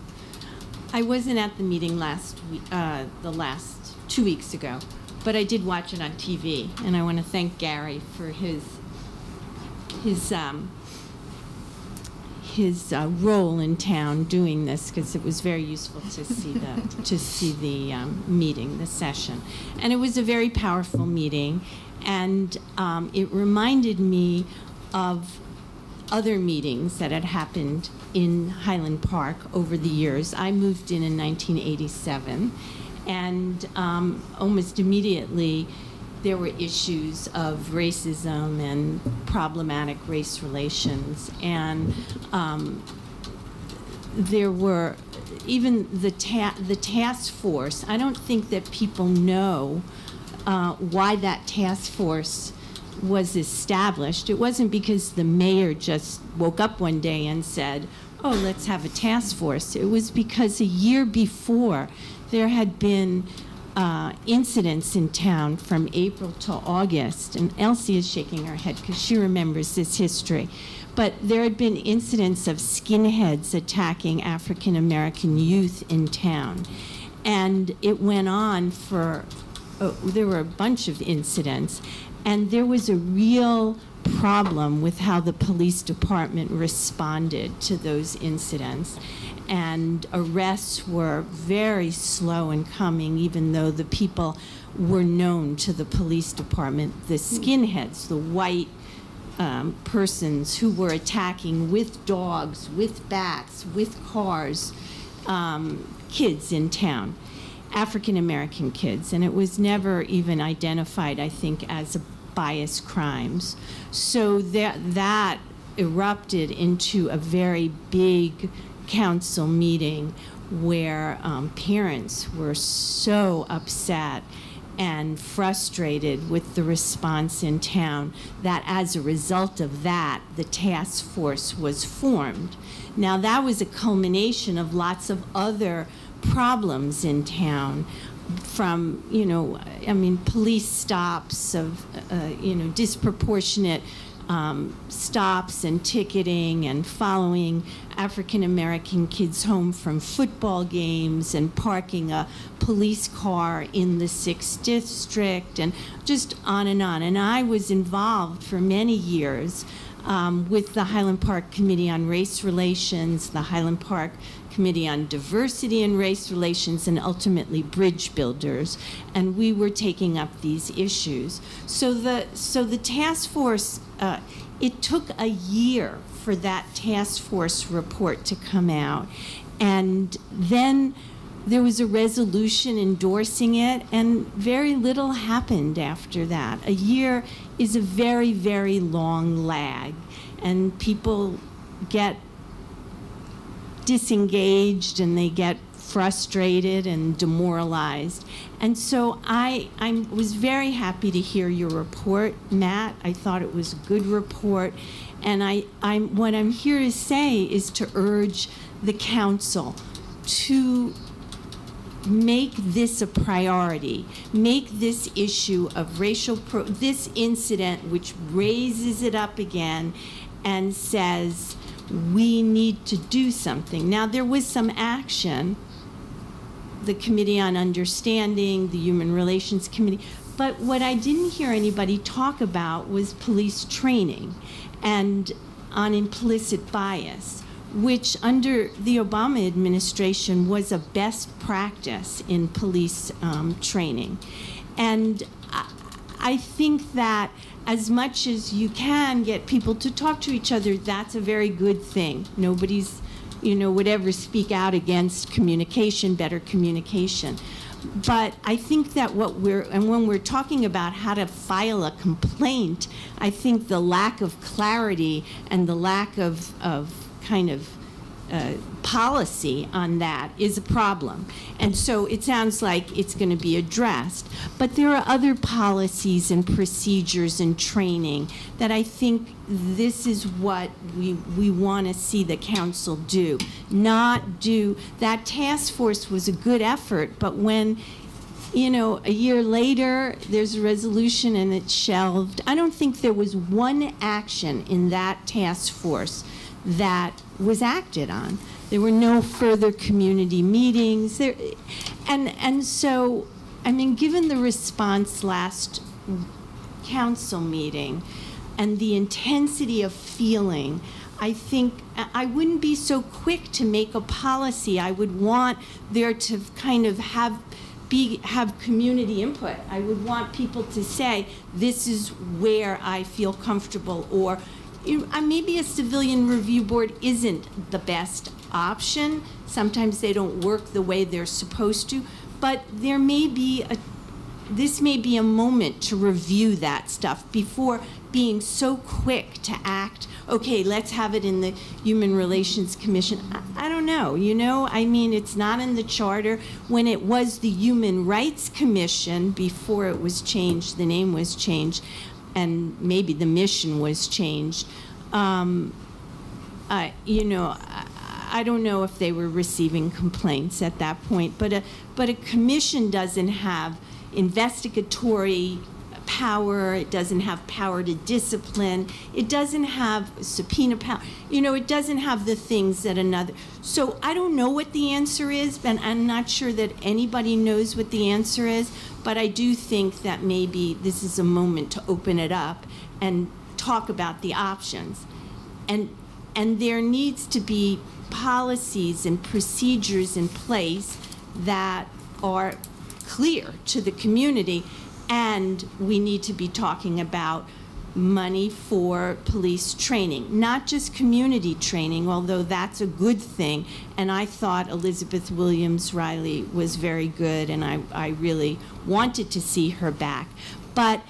I wasn't at the meeting last week, the last 2 weeks ago, but I did watch it on TV, and I want to thank Gary for his role in town doing this, because it was very useful to see the meeting, the session, and it was a very powerful meeting, and it reminded me of other meetings that had happened in Highland Park over the years. I moved in 1987, and almost immediately there were issues of racism and problematic race relations, and there were even the task force. I don't think that people know why that task force was established. It wasn't because the mayor just woke up one day and said, oh, let's have a task force. It was because a year before there had been incidents in town from April to August, and Elsie is shaking her head because she remembers this history, but there had been incidents of skinheads attacking African American youth in town, and it went on for, there were a bunch of incidents, and there was a real problem with how the police department responded to those incidents. and arrests were very slow in coming, even though the people were known to the police department. The skinheads, the white persons who were attacking with dogs, with bats, with cars, kids in town, African-American kids, and it was never even identified, I think, as bias crimes. So that erupted into a very big council meeting where parents were so upset and frustrated with the response in town that as a result of that, the task force was formed. Now, that was a culmination of lots of other problems in town, from, police stops of, disproportionate stops and ticketing and following African-American kids home from football games and parking a police car in the 6th District, and just on and on. And I was involved for many years with the Highland Park Committee on Race Relations, the Highland Park Committee on Diversity and Race Relations, and ultimately Bridge Builders, and we were taking up these issues. So the task force, it took a year for that task force report to come out, and then there was a resolution endorsing it, and very little happened after that. A year is a very, very long lag, and people get disengaged and they get frustrated and demoralized. And so I was very happy to hear your report, Matt. I thought it was a good report. And what I'm here to say is to urge the council to make this a priority, make this issue of this incident, which raises it up again and says, we need to do something. Now, there was some action, the Committee on Understanding, the Human Relations Committee, but what I didn't hear anybody talk about was police training and on implicit bias, which under the Obama administration was a best practice in police training. And I think that as much as you can get people to talk to each other, that's a very good thing. Nobody's, would ever speak out against communication, better communication. But I think that when we're talking about how to file a complaint, I think the lack of clarity and the lack of kind of policy on that is a problem. And so it sounds like it's going to be addressed. But there are other policies and procedures and training that I think this is what we want to see the council do. Not do, that task force was a good effort, but when a year later, there's a resolution and it's shelved. I don't think there was one action in that task force that was acted on. There were no further community meetings. And so, given the response last council meeting and the intensity of feeling, I think I wouldn't be so quick to make a policy. I would want there to kind of have community input. I would want people to say, this is where I feel comfortable, or maybe a civilian review board isn't the best option. Sometimes they don't work the way they're supposed to, but there may be this may be a moment to review that stuff before being so quick to act. Okay, let's have it in the Human Relations Commission. I don't know, it's not in the charter. When it was the Human Rights Commission, before it was changed, the name was changed, and maybe the mission was changed. I don't know if they were receiving complaints at that point, but a commission doesn't have investigatory power. It doesn't have power to discipline. It doesn't have subpoena power. It doesn't have the things that another. So I don't know what the answer is, and I'm not sure that anybody knows what the answer is, but I do think that maybe this is a moment to open it up and talk about the options. And And there needs to be policies and procedures in place that are clear to the community, and we need to be talking about money for police training, not just community training, although that's a good thing. And I thought Elizabeth Williams Riley was very good, and I really wanted to see her back. But,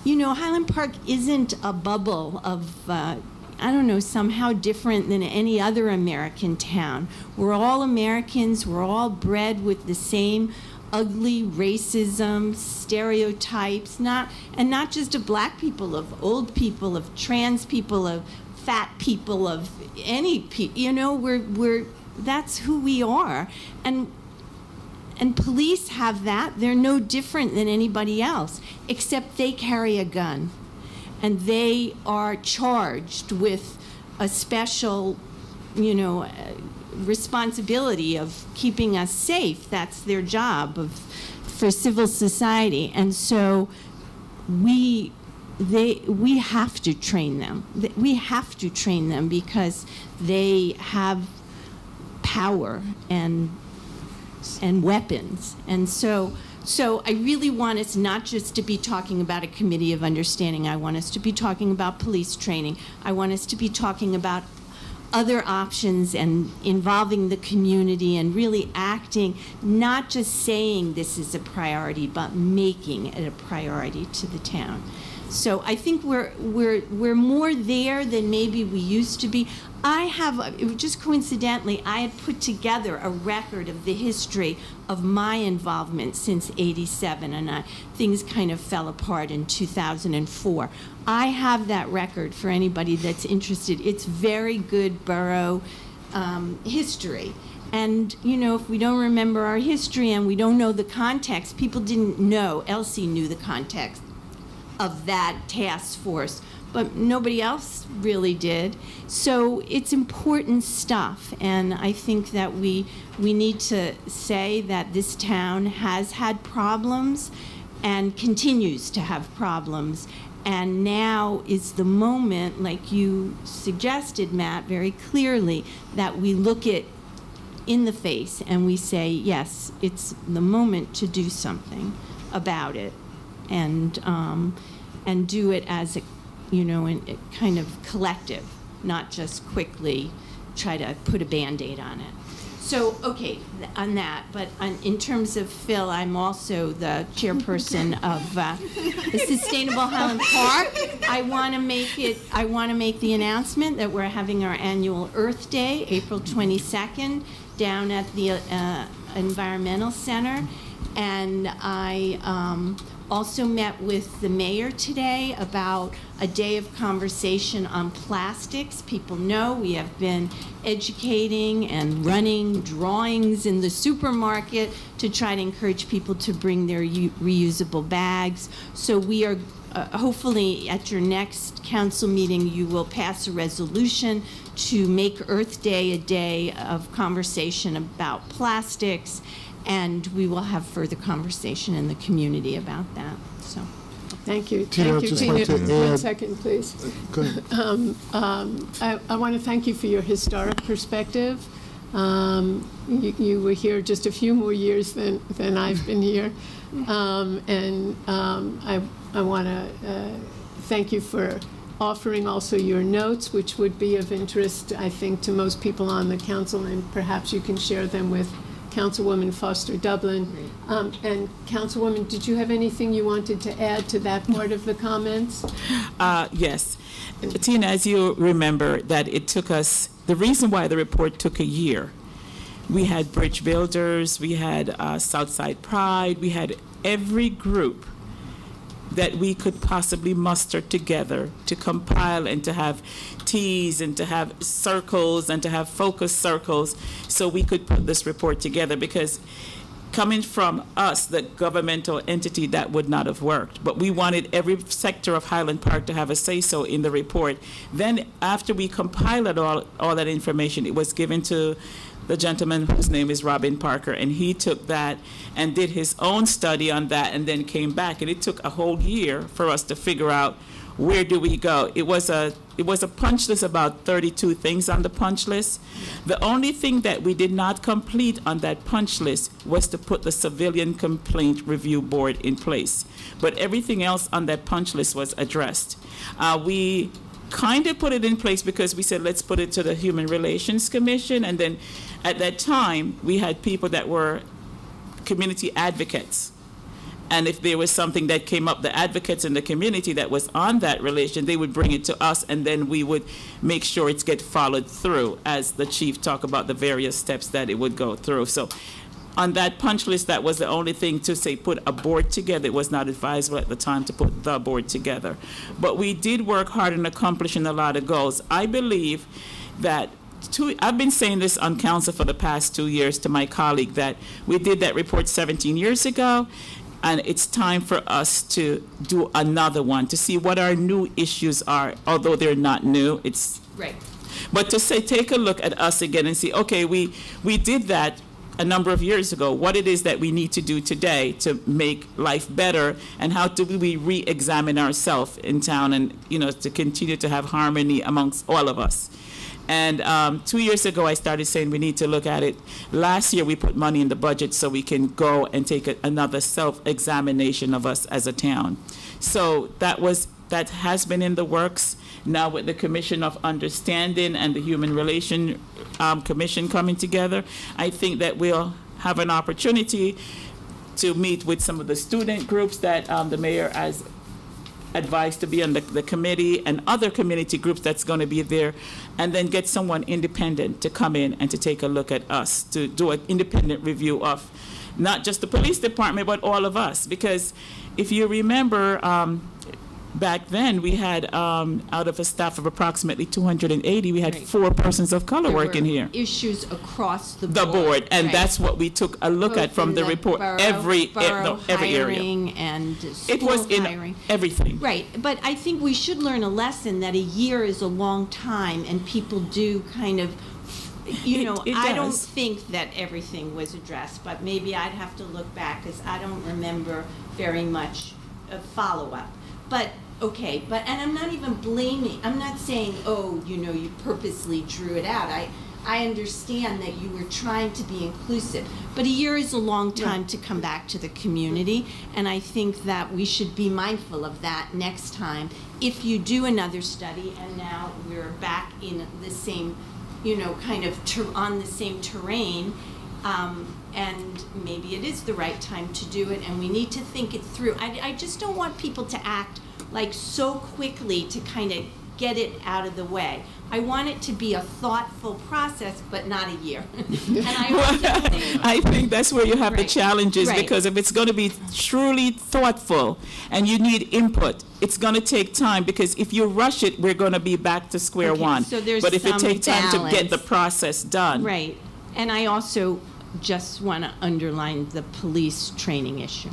you know, Highland Park isn't a bubble of, I don't know, somehow different than any other American town. We're all Americans, we're all bred with the same ugly racism, stereotypes, not just of black people, of old people, of trans people, of fat people, of any people. You know, that's who we are, and police have that. They're no different than anybody else, except they carry a gun, and they are charged with a special, you know, responsibility of keeping us safe. That's their job for civil society. And so we have to train them. We have to train them because they have power and weapons. And so I really want us not just to be talking about a committee of understanding. I want us to be talking about police training. I want us to be talking about other options and involving the community and really acting, not just saying this is a priority, but making it a priority to the town. So I think we're more there than maybe we used to be. Just coincidentally, I had put together a record of the history of my involvement since '87, and things kind of fell apart in 2004. I have that record for anybody that's interested. It's very good borough history. And, you know, if we don't remember our history and we don't know the context, people didn't know, Elsie knew the context of that task force, but nobody else really did. So it's important stuff, and I think that we need to say that this town has had problems and continues to have problems, and now is the moment, like you suggested, Matt, very clearly, that we look it in the face and we say, yes, it's the moment to do something about it, and do it as a, you know, a kind of collective, not just quickly try to put a Band-Aid on it. So, okay, on that, but in terms of Phil, I'm also the chairperson of the Sustainable Highland Park. I want to make the announcement that we're having our annual Earth Day, April 22nd, down at the Environmental Center, and I also met with the mayor today about a day of conversation on plastics. People know we have been educating and running drawings in the supermarket to try to encourage people to bring their reusable bags. So we are hopefully at your next council meeting you will pass a resolution to make Earth Day a day of conversation about plastics, and we will have further conversation in the community about that. So, thank you. Tina, Thank you, Tina. 1 second, please. Go ahead. I want to thank you for your historic perspective. You were here just a few more years than I've been here, and I want to thank you for offering also your notes, which would be of interest, I think, to most people on the council, and perhaps you can share them with Councilwoman Foster Dublin. And Councilwoman, did you have anything you wanted to add to that part of the comments? Yes. Tina, as you remember, that it took us, the reason why the report took a year, we had bridge builders, we had Southside Pride, we had every group that we could possibly muster together to compile and to have teas and to have circles and to have focus circles so we could put this report together, because coming from us, the governmental entity, that would not have worked. But we wanted every sector of Highland Park to have a say-so in the report. Then after we compiled all that information, it was given to the gentleman whose name is Robin Parker, and he took that and did his own study on that and then came back. And it took a whole year for us to figure out where do we go. It was a punch list, about 32 things on the punch list. The only thing that we did not complete on that punch list was to put the Civilian Complaint Review Board in place. But everything else on that punch list was addressed. We kind of put it in place because we said, let's put it to the Human Relations Commission. And then at that time, we had people that were community advocates. And if there was something that came up, the advocates in the community that was on that relation, they would bring it to us, and then we would make sure it's get followed through as the chief talked about the various steps that it would go through. So on that punch list, that was the only thing to say put a board together. It was not advisable at the time to put the board together. But we did work hard in accomplishing a lot of goals. I believe that I've been saying this on council for the past 2 years to my colleague, that we did that report 17 years ago, and it's time for us to do another one to see what our new issues are, although they're not new. It's right. But to say, take a look at us again and see, okay, we did that a number of years ago, what it is that we need to do today to make life better, and how do we re-examine ourselves in town, and to continue to have harmony amongst all of us. And 2 years ago, I started saying we need to look at it. Last year, we put money in the budget so we can go and take another self-examination of us as a town. So that has been in the works. Now with the Commission of Understanding and the Human Relations Commission coming together, I think that we'll have an opportunity to meet with some of the student groups that the mayor has advised to be on the committee, and other community groups that's going to be there, and then get someone independent to come in and to take a look at us, to do an independent review of not just the police department, but all of us. Because if you remember, back then we had, out of a staff of approximately 280, we had 4 persons of color working here. Issues across the board. The board, and right. that's what we took a look at from the report. Every area. And it was in hiring. Everything. Right, but I think we should learn a lesson that a year is a long time, and people do kind of, I don't think that everything was addressed, but maybe I'd have to look back, because I don't remember very much follow-up. But okay, and I'm not even blaming, I'm not saying, oh, you purposely drew it out. I understand that you were trying to be inclusive, but a year is a long time to come back to the community, and I think that we should be mindful of that next time. If you do another study, and now we're back in the same, kind of on the same terrain, and maybe it is the right time to do it, and we need to think it through. I just don't want people to act like so quickly to kind of get it out of the way. I want it to be a thoughtful process, but not a year. And I think that's where you have the challenges, because if it's going to be truly thoughtful and you need input, it's going to take time, because if you rush it, we're going to be back to square one. So there's but if it takes time balance. to get the process done. Right. And I also just want to underline the police training issue.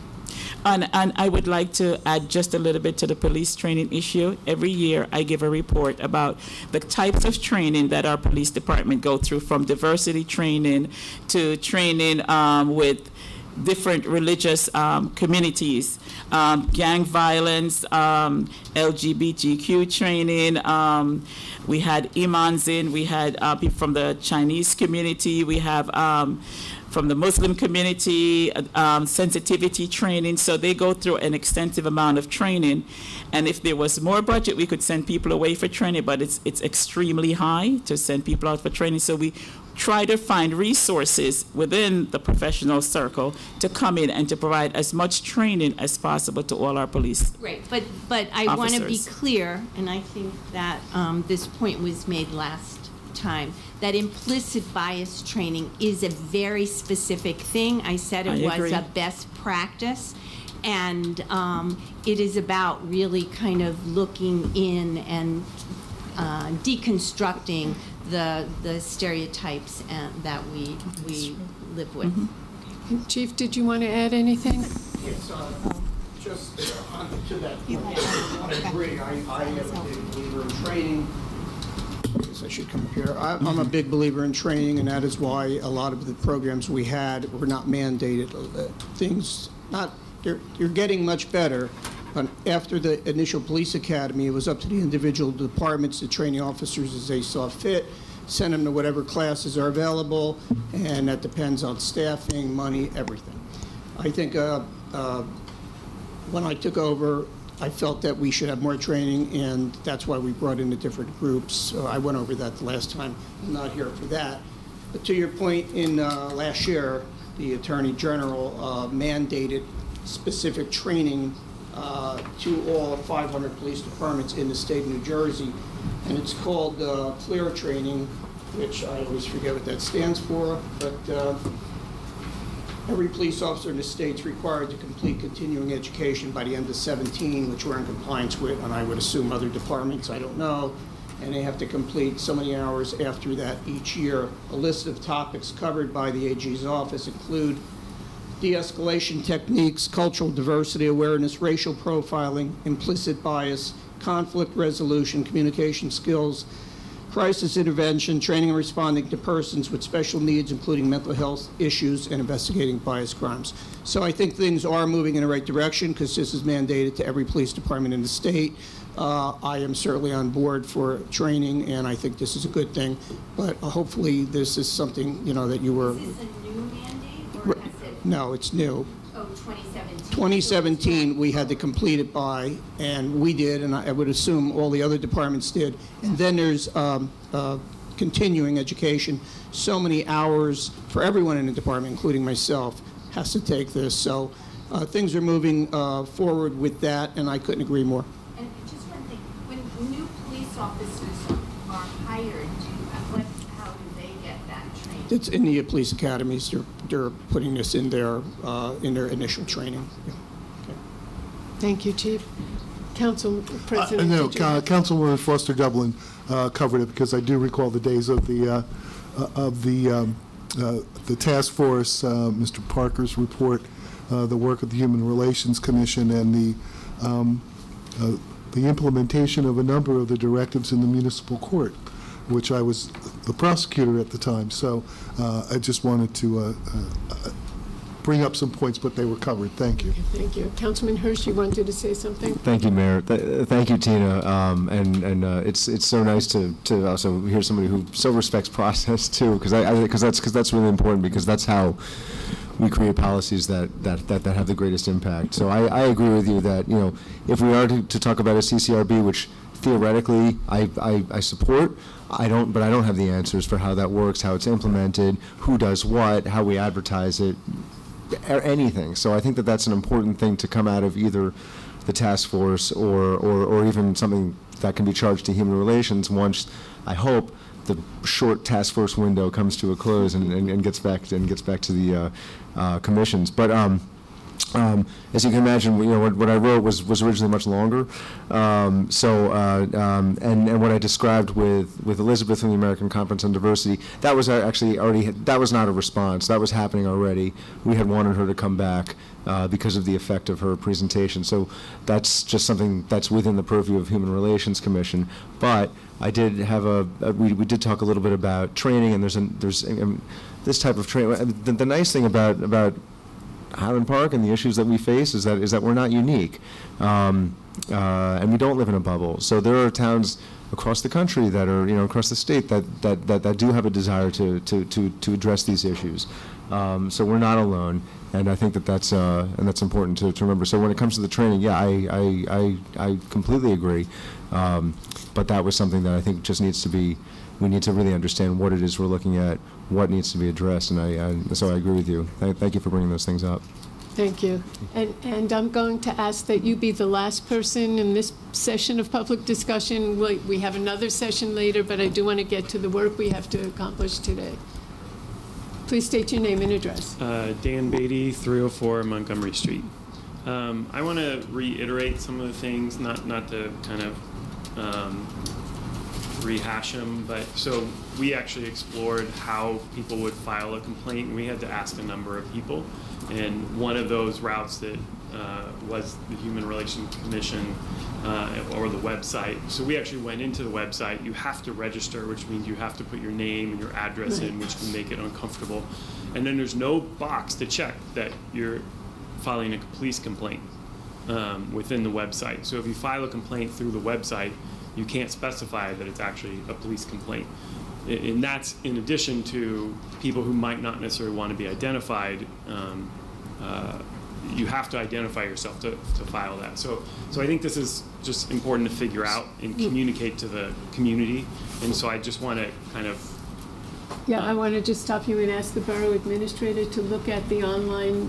And I would like to add just a little bit to the police training issue. Every year I give a report about the types of training that our police department go through, from diversity training to training with different religious communities, gang violence, LGBTQ training. We had imams in, we had people from the Chinese community, we have from the Muslim community, sensitivity training. So they go through an extensive amount of training. And if there was more budget, we could send people away for training, but it's extremely high to send people out for training. So we try to find resources within the professional circle to come in and to provide as much training as possible to all our police. Right, but I want to be clear, and I think that this point was made last time, that implicit bias training is a very specific thing. I said it was a best practice, and it is about really kind of looking in and deconstructing the stereotypes that we live with. Mm-hmm. Chief, did you want to add anything? Yes, just to that point, I agree. We were training guess I should come up here. I'm a big believer in training, and that is why a lot of the programs we had were not mandated. You're getting much better. But after the initial police academy, it was up to the individual departments, the training officers, as they saw fit, send them to whatever classes are available, and that depends on staffing, money, everything. I think when I took over, I felt that we should have more training, and that's why we brought in the different groups. So I went over that the last time. I'm not here for that. But to your point, in last year, the Attorney General mandated specific training to all 500 police departments in the state of New Jersey, and it's called CLEAR training, which I always forget what that stands for, but every police officer in the state is required to complete continuing education by the end of 17, which we're in compliance with, and I would assume other departments, I don't know, and they have to complete so many hours after that each year. A list of topics covered by the AG's office include de-escalation techniques, cultural diversity awareness, racial profiling, implicit bias, conflict resolution, communication skills, crisis intervention, training and responding to persons with special needs, including mental health issues, and investigating bias crimes. So I think things are moving in the right direction because this is mandated to every police department in the state. I am certainly on board for training, and I think this is a good thing. But hopefully this is something, that you were... Is this a new mandate, or has it... No, it's new. Oh, 2017. 2017, we had to complete it by, and we did, and I would assume all the other departments did. And then there's continuing education. So many hours for everyone in the department, including myself, has to take this. So things are moving forward with that, and I couldn't agree more. And just one thing, when new police officers are hired, how do they get that training? It's in the police academies. They're putting this in their initial training. Yeah. Okay. Thank you, Chief. Council President. No, Councilwoman Foster Dublin covered it because I do recall the days of the task force, Mr. Parker's report, the work of the Human Relations Commission, and the implementation of a number of the directives in the municipal court, which I was the prosecutor at the time. So I just wanted to bring up some points, but they were covered. Thank you. Okay, thank you. Councilman Hirsch, you wanted to say something? Thank you, Mayor. Thank you, Tina. It's so nice to also hear somebody who so respects process too, because that's really important, because that's how we create policies that have the greatest impact. So I agree with you that if we are to talk about a CCRB, which theoretically I support, but I don't have the answers for how that works, how it's implemented, who does what, how we advertise it, or anything. So I think that that's an important thing to come out of either the task force or even something that can be charged to human relations once, I hope, the short task force window comes to a close and gets back to the commissions. But as you can imagine, what I wrote was originally much longer. And what I described with Elizabeth from the American Conference on Diversity, that was actually that was not a response. That was happening already. We had wanted her to come back because of the effect of her presentation. So that's just something that's within the purview of Human Relations Commission. But I did have we did talk a little bit about training, and there's this type of training. The nice thing about Highland Park and the issues that we face is that we're not unique, and we don't live in a bubble. So there are towns across the country that are, across the state that do have a desire to address these issues. So we're not alone, and I think that's important to remember. So when it comes to the training, yeah, I completely agree. But that was something that I think just needs to be. We need to really understand what it is we're looking at, what needs to be addressed, and so I agree with you. Thank you for bringing those things up. Thank you. And I'm going to ask that you be the last person in this session of public discussion. We have another session later, but I do want to get to the work we have to accomplish today. Please state your name and address. Dan Beatty, 304 Montgomery Street. I want to reiterate some of the things, not to kind of rehash them, but so we actually explored how people would file a complaint, and we had to ask a number of people, and one of those routes that was the Human Relations Commission or the website. So we actually went into the website. You have to register, which means you have to put your name and your address in, which can make it uncomfortable. And then there's no box to check that you're filing a police complaint within the website. So if you file a complaint through the website, you can't specify that it's actually a police complaint. And that's in addition to people who might not necessarily want to be identified. You have to identify yourself to file that. So I think this is just important to figure out and communicate to the community. And so I just want to kind of I want to just stop you and ask the borough administrator to look at the online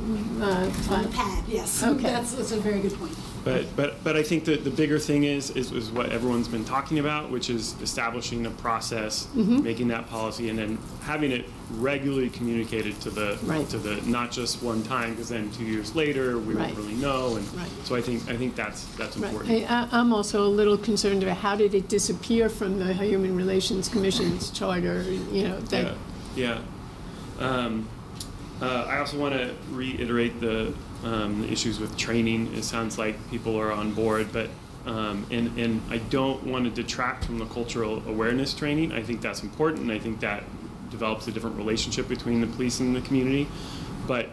on the pad. Yes, okay. That's a very good point. But I think that the bigger thing is what everyone's been talking about, which is establishing a process, making that policy, and then having it regularly communicated to the not just one time, because then 2 years later we won't really know. And so I think that's important. I'm also a little concerned about how did it disappear from the Human Relations Commission's charter. You know that. I also want to reiterate the issues with training. It sounds like people are on board, but and I don't want to detract from the cultural awareness training. I think that's important, and I think that develops a different relationship between the police and the community. But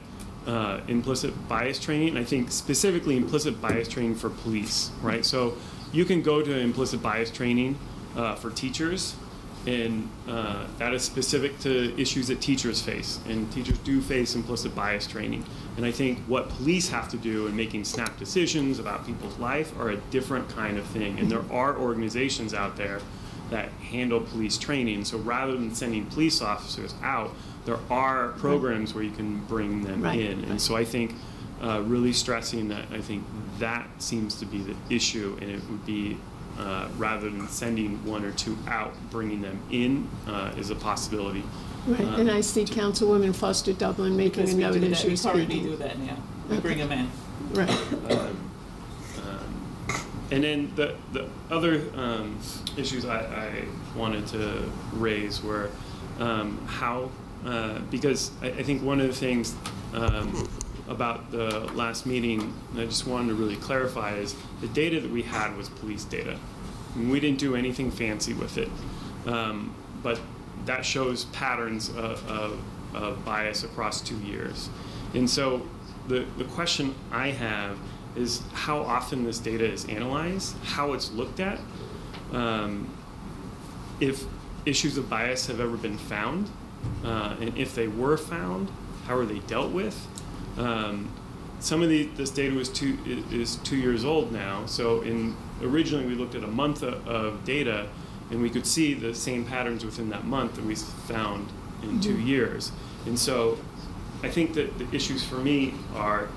implicit bias training, I think specifically implicit bias training for police, right? So you can go to implicit bias training for teachers, and that is specific to issues that teachers face, and teachers do face implicit bias training. And I think what police have to do in making snap decisions about people's life are a different kind of thing, and there are organizations out there that handle police training. So rather than sending police officers out, there are programs where you can bring them in. And so I think really stressing that, I think that seems to be the issue, and it would be rather than sending one or two out, bringing them in is a possibility. Right, and I see Councilwoman Foster Dublin making a note as you're speaking. We do that now. We bring them in. Right. And then the other issues I wanted to raise were how, because I think one of the things about the last meeting that I just wanted to really clarify is the data that we had was police data. And we didn't do anything fancy with it, but that shows patterns of bias across 2 years. And so the question I have is how often this data is analyzed, how it's looked at, if issues of bias have ever been found, and if they were found, how are they dealt with? Some of this data is 2 years old now, so originally we looked at a month of data, and we could see the same patterns within that month that we found in 2 years. And so I think that the issues for me are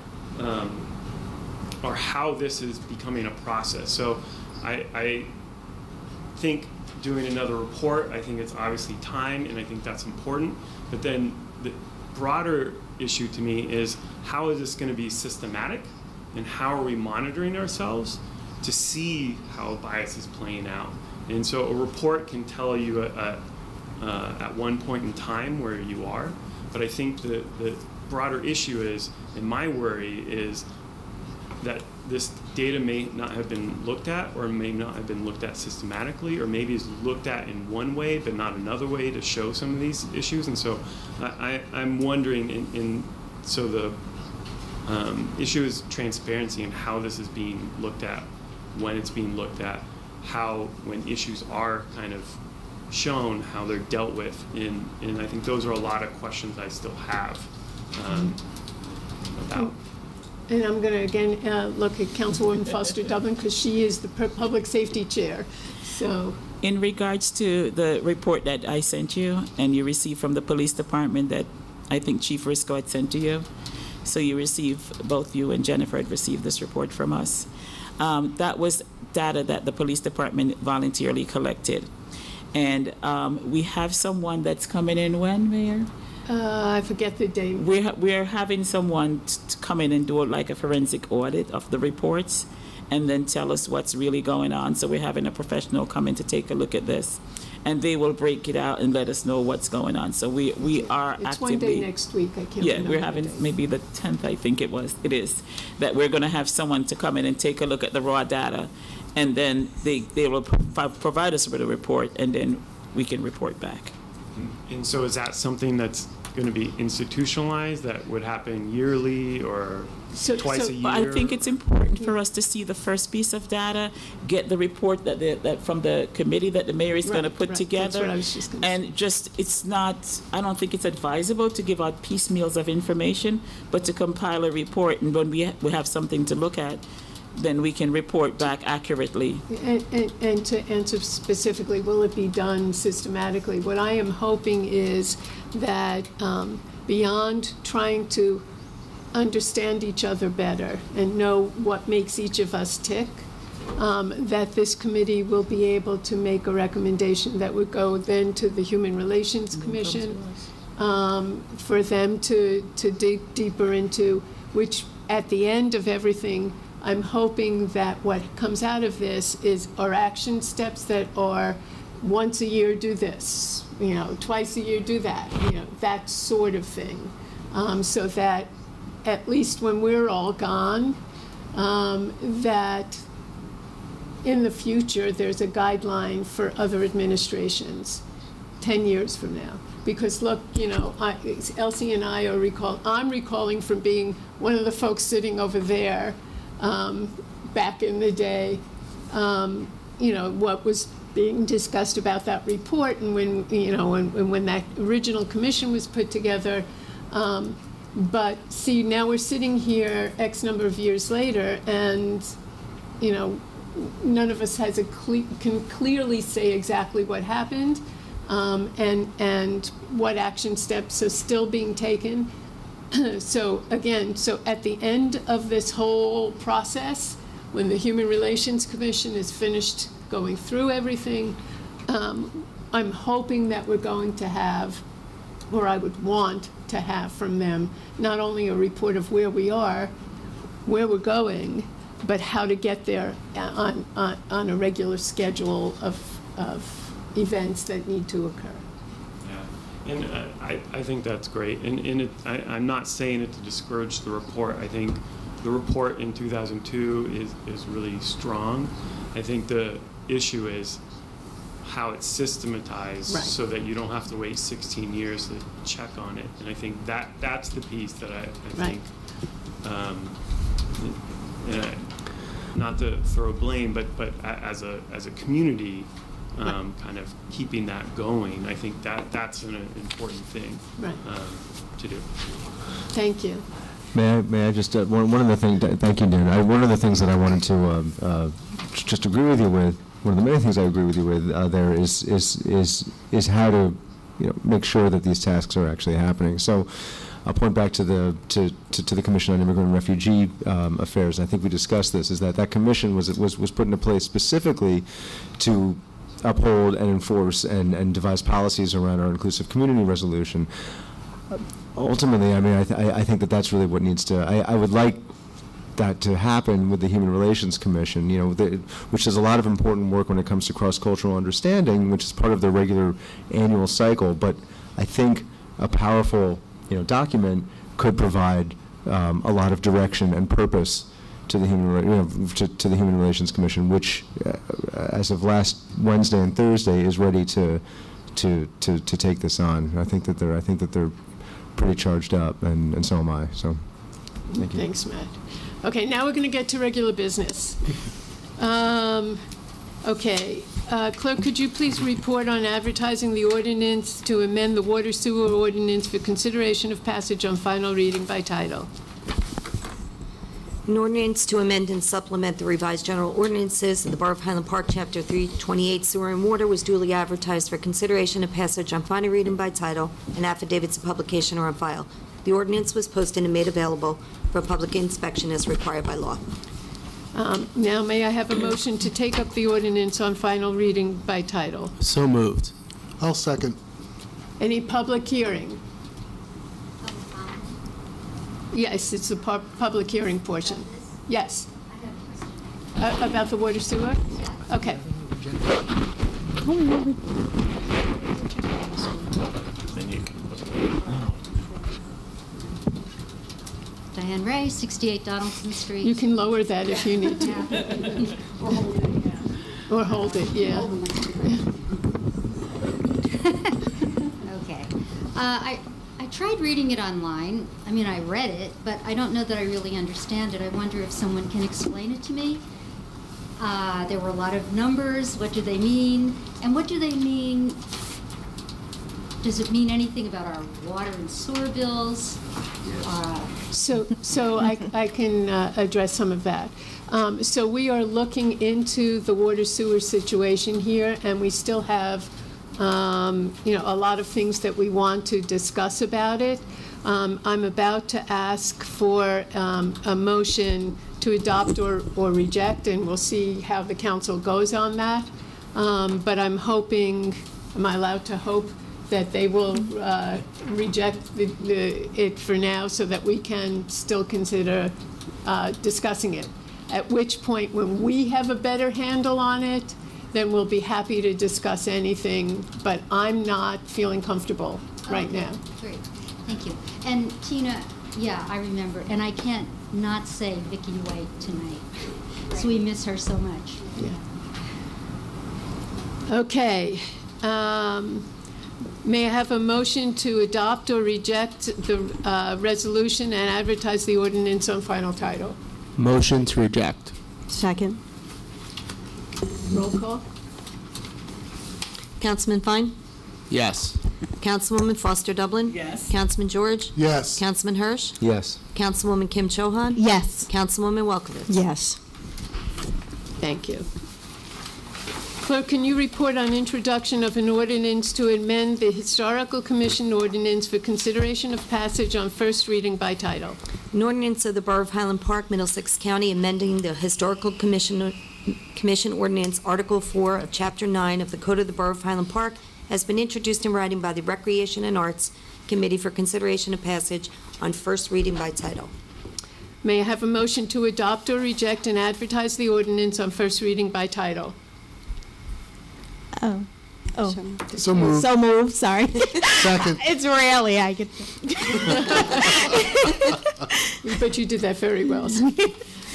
how this is becoming a process. So I think doing another report, I think it's obviously time, and I think that's important. But then the broader issue to me is how is this going to be systematic, and how are we monitoring ourselves to see how bias is playing out? And so a report can tell you at one point in time where you are, but I think the broader issue is, and my worry is, that this data may not have been looked at, or may not have been looked at systematically, or maybe is looked at in one way but not another way to show some of these issues. And so I'm wondering, so the issue is transparency and how this is being looked at, when it's being looked at, how, when issues are kind of shown, how they're dealt with. And I think those are a lot of questions I still have about. And I'm going to again look at Councilwoman Foster Dublin, because she is the Public Safety Chair. So, in regards to the report that I sent you and you received from the police department that I think Chief Risco had sent to you, so you received, both you and Jennifer had received this report from us. That was data that the police department voluntarily collected. And we have someone that's coming in when, Mayor? I forget the date. We're having someone to come in and do like a forensic audit of the reports and then tell us what's really going on. So we're having a professional come in to take a look at this. and they will break it out and let us know what's going on. So we are It's actively... one day next week, I can't remember. We're having maybe the 10th, I think it is, that we're going to have someone to come in and take a look at the raw data, and then they will provide us with a report, and then we can report back. And so is that something that's going to be institutionalized, that would happen yearly or twice a year? I think it's important for us to see the first piece of data, get the report that from the committee that the mayor is going to put together. That's what I was just going to say. And just, it's not, I don't think it's advisable to give out piecemeals of information, but to compile a report, and when we have something to look at, then we can report back accurately. And to answer specifically, will it be done systematically? What I am hoping is that beyond trying to understand each other better and know what makes each of us tick, that this committee will be able to make a recommendation that would go then to the Human Relations Commission for them to dig deeper into, which at the end of everything, I'm hoping that what comes out of this are action steps that are once a year do this, twice a year do that, that sort of thing, so that at least when we're all gone, that in the future there's a guideline for other administrations 10 years from now. Because look, Elsie and I I'm recalling from being one of the folks sitting over there back in the day, what was being discussed about that report, and when that original commission was put together. But see, now we're sitting here X number of years later, and none of us can clearly say exactly what happened, and what action steps are still being taken. So at the end of this whole process, when the Human Relations Commission is finished going through everything, I'm hoping that we're going to have, or I would want to have from them, not only a report of where we are, where we're going, but how to get there on a regular schedule of events that need to occur. And I think that's great. And I'm not saying it to discourage the report. I think the report in 2002 is really strong. I think the issue is how it's systematized, right, so that you don't have to wait 16 years to check on it. And I think that's the piece that I think, not to throw blame, but as a community, kind of keeping that going, I think that's an important thing, right, to do. Thank you. May I just one of the things? Thank you, Dan. One of the things that I wanted to just agree with you with. One of the many things I agree with you with there is how to make sure that these tasks are actually happening. So I'll point back to the Commission on Immigrant and Refugee Affairs. I think we discussed this. Is that commission was put into place specifically to uphold and enforce and devise policies around our inclusive community resolution. Ultimately, I mean, I think that's really what needs to. I would like that to happen with the Human Relations Commission, which does a lot of important work when it comes to cross-cultural understanding, which is part of the regular annual cycle. But I think a powerful, document could provide a lot of direction and purpose to the to the Human Relations Commission, which, as of last Wednesday and Thursday, is ready to take this on. I think that they're pretty charged up, and so am I. So, thank you. Thanks, Matt. Okay, now we're going to get to regular business. Okay, Clerk, could you please report on advertising the ordinance to amend the water sewer ordinance for consideration of passage on final reading by title? An ordinance to amend and supplement the revised general ordinances of the Borough of Highland Park, Chapter 328, Sewer and Water, was duly advertised for consideration of passage on final reading by title, and affidavits of publication are on file. The ordinance was posted and made available for public inspection as required by law. Now, may I have a motion to take up the ordinance on final reading by title? So moved. I'll second. Any public hearing? Yes, it's the public hearing portion. Yes. About the water sewer? Okay. Diane Ray, 68 Donaldson Street. You can lower that if you need to. Or hold it, yeah. Okay. I tried reading it online. I mean, I read it, but I don't know that I really understand it. I wonder if someone can explain it to me. There were a lot of numbers. What do they mean? And what do they mean? Does it mean anything about our water and sewer bills? So I can address some of that. So we are looking into the water sewer situation here, and we still have a lot of things that we want to discuss about it. I'm about to ask for a motion to adopt or reject, and we'll see how the council goes on that. But I'm hoping, am I allowed to hope that they will reject it for now so that we can still consider discussing it. At which point, when we have a better handle on it, then we'll be happy to discuss anything, but I'm not feeling comfortable right now. Great, thank you. And Tina, yeah, I remember, and I can't not say Vicki White tonight, so we miss her so much. Yeah. Okay. May I have a motion to adopt or reject the resolution and advertise the ordinance on final title? Motion to reject. Second. Roll call. Councilman Fine? Yes. Councilwoman Foster Dublin? Yes. Councilman George? Yes. Councilman Hirsch? Yes. Councilwoman Kim Chohan? Yes. Councilwoman Welkowitz? Yes. Thank you. Clerk, can you report on introduction of an ordinance to amend the Historical Commission ordinance for consideration of passage on first reading by title? An ordinance of the Borough of Highland Park, Middlesex County, amending the Historical Commission Ordinance, Article 4 of Chapter 9 of the Code of the Borough of Highland Park, has been introduced in writing by the Recreation and Arts Committee for consideration of passage on first reading by title. May I have a motion to adopt or reject and advertise the ordinance on first reading by title? Oh. So moved. So moved, sorry. Second. It's rarely I get But you did that very well.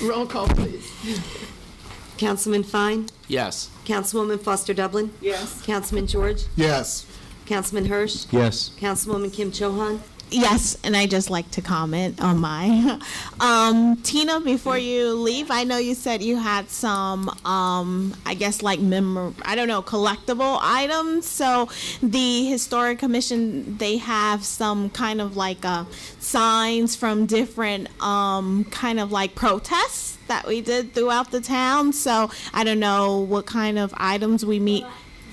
Roll call, please. Councilman Fine? Yes. Councilwoman Foster Dublin? Yes. Councilman George? Yes. Councilman Hirsch? Yes. Councilwoman Kim Chohan? Yes, and I just like to comment on my. Tina, before you leave, I know you said you had some, I guess like collectible items. So the Historic Commission, they have some kind of like signs from different kind of like protests that we did throughout the town. So I don't know what kind of items we meet.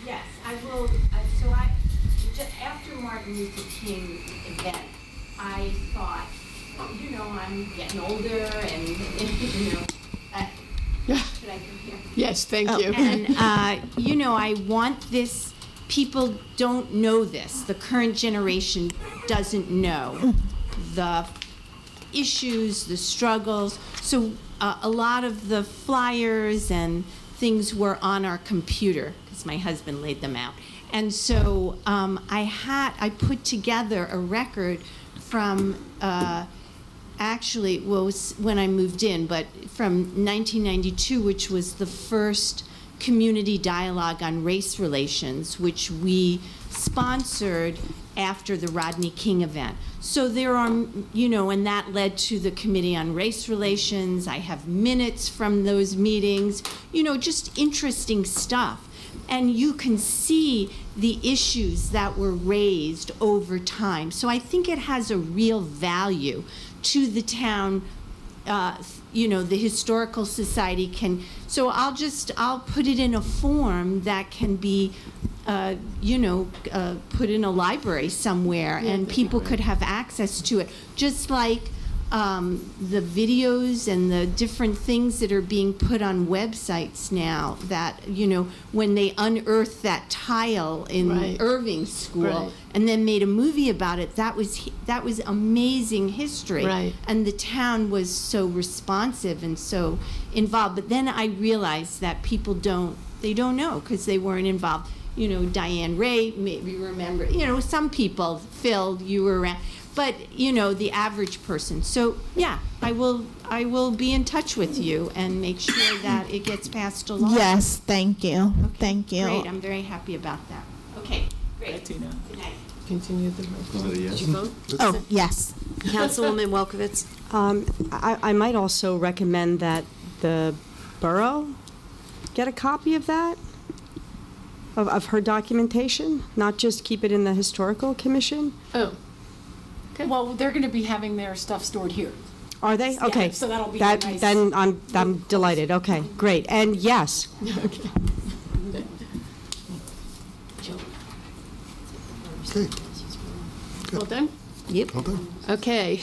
Yes, I will. After Martin Luther King event, I thought, I'm getting older and, should I come here? Yes, thank you. And, I want this, people don't know this. The current generation doesn't know the issues, the struggles. So a lot of the flyers and things were on our computer because my husband laid them out. And so I put together a record from when I moved in, but from 1992, which was the first community dialogue on race relations, which we sponsored after the Rodney King event. So there are, and that led to the Committee on Race Relations. I have minutes from those meetings, just interesting stuff. And you can see the issues that were raised over time. So I think it has a real value to the town. The Historical Society can, so I'll put it in a form that can be, put in a library somewhere, and people could have access to it. Just like the videos and the different things that are being put on websites now that, when they unearthed that tile in Irving School and then made a movie about it, that was amazing history. Right. And the town was so responsive and so involved. But then I realized that people don't know because they weren't involved. you know, Diane Ray, maybe remember, you know, some people, Phil, you were around, but, you know, the average person. So, yeah, I will be in touch with you and make sure that it gets passed along. Yes, thank you. Thank you. Great, I'm very happy about that. Okay, great. Good night. Continue the roll call. Did you vote? Oh, yes. Councilwoman Welkowitz. I might also recommend that the borough get a copy of that, of her documentation, not just keep it in the historical commission. Oh. Okay. Well, they're going to be having their stuff stored here. Are they? Yeah, Okay. so that'll be that, nice. Then I'm delighted. Okay, great. And yes. Okay. Okay. Well done? Yep. Well done. Okay.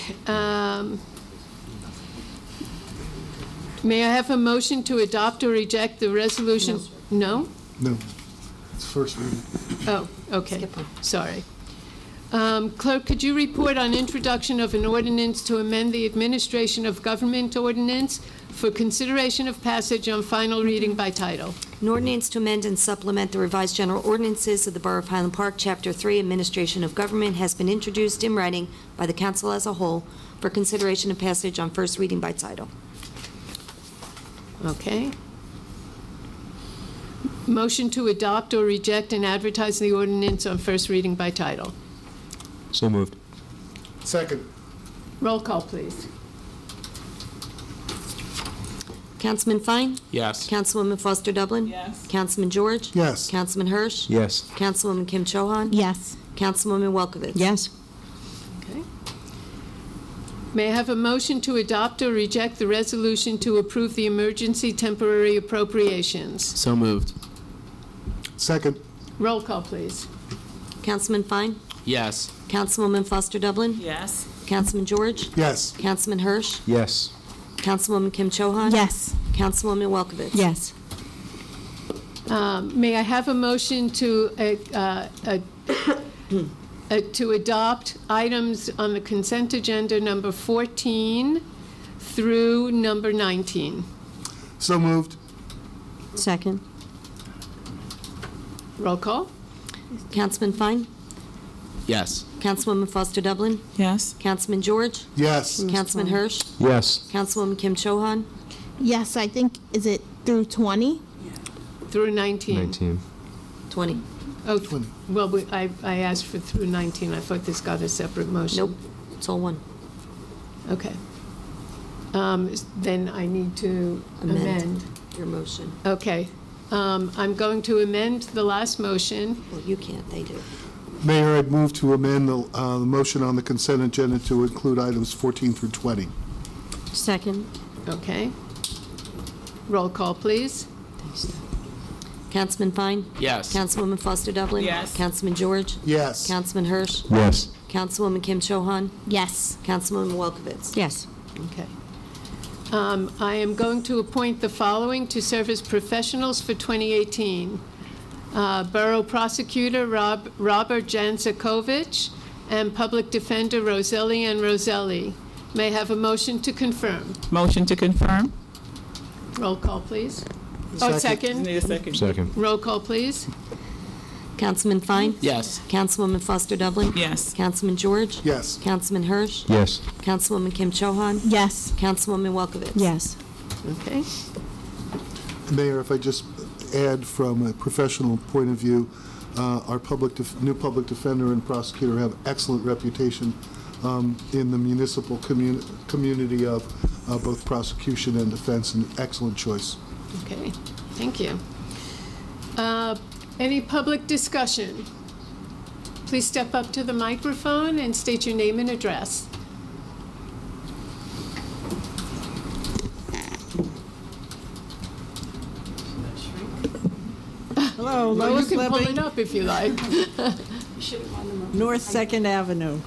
May I have a motion to adopt or reject the resolution? No? No. It's first reading. Oh, okay. Sorry. Clerk, could you report on introduction of an ordinance to amend the administration of government ordinance for consideration of passage on final reading by title? An ordinance to amend and supplement the revised general ordinances of the Borough of Highland Park, Chapter 3, Administration of Government, has been introduced in writing by the council as a whole for consideration of passage on first reading by title. Okay. Motion to adopt or reject and advertise the ordinance on first reading by title. So moved. Second. Roll call, please. Councilman Fine? Yes. Councilwoman Foster Dublin? Yes. Councilman George? Yes. Councilman Hirsch? Yes. Councilwoman Kim Chohan? Yes. Councilwoman Welkowitz? Yes. Okay. May I have a motion to adopt or reject the resolution to approve the emergency temporary appropriations? So moved. Second. Roll call, please. Councilman Fine? Yes. Councilwoman Foster Dublin? Yes. Councilman George? Yes. Councilman Hirsch? Yes. Councilwoman Kim Chohan? Yes. Councilwoman Welkowitz? Yes. May I have a motion to adopt items on the consent agenda number 14 through number 19? So moved. Second. Roll call? Councilman Fine? Yes. Councilwoman Foster Dublin? Yes. Councilman George? Yes. Councilman Hirsch? Yes. Councilwoman Kim Chohan? Yes, I think, is it through 20? Through 19. 19. 20. Oh, well, I asked for through 19. I thought this got a separate motion. Nope, it's all one. Okay. Then I need to amend. Your motion. Okay. I'm going to amend the last motion. Well, you can't, they do. Mayor, I'd move to amend the motion on the consent agenda to include items 14 through 20. Second. Okay. Roll call, please. Councilman Fine? Yes. Councilwoman Foster Dublin? Yes. Councilman George? Yes. Councilman Hirsch? Yes. Councilwoman Kim Chohan? Yes. Councilwoman Welkowitz? Yes. Okay. I am going to appoint the following to serve as professionals for 2018. Borough Prosecutor Robert Janzakovich and Public Defender Roselli and Roselli. May I have a motion to confirm? Motion to confirm? Roll call, please. Oh, second. Need a second. Second. Roll call, please. Councilman Fine? Yes. Councilwoman Foster Dublin? Yes. Councilman George? Yes. Councilman Hirsch? Yes. Councilwoman Kim Chohan? Yes. Councilwoman Welkowitz? Yes. Okay. Mayor, if I just add from a professional point of view, our new public defender and prosecutor have excellent reputation in the municipal community of both prosecution and defense, an excellent choice. Okay. Thank you. Any public discussion? Please step up to the microphone and state your name and address. Hello, Well, you Lois can pull Libbing, it up if you like. North 2nd Avenue.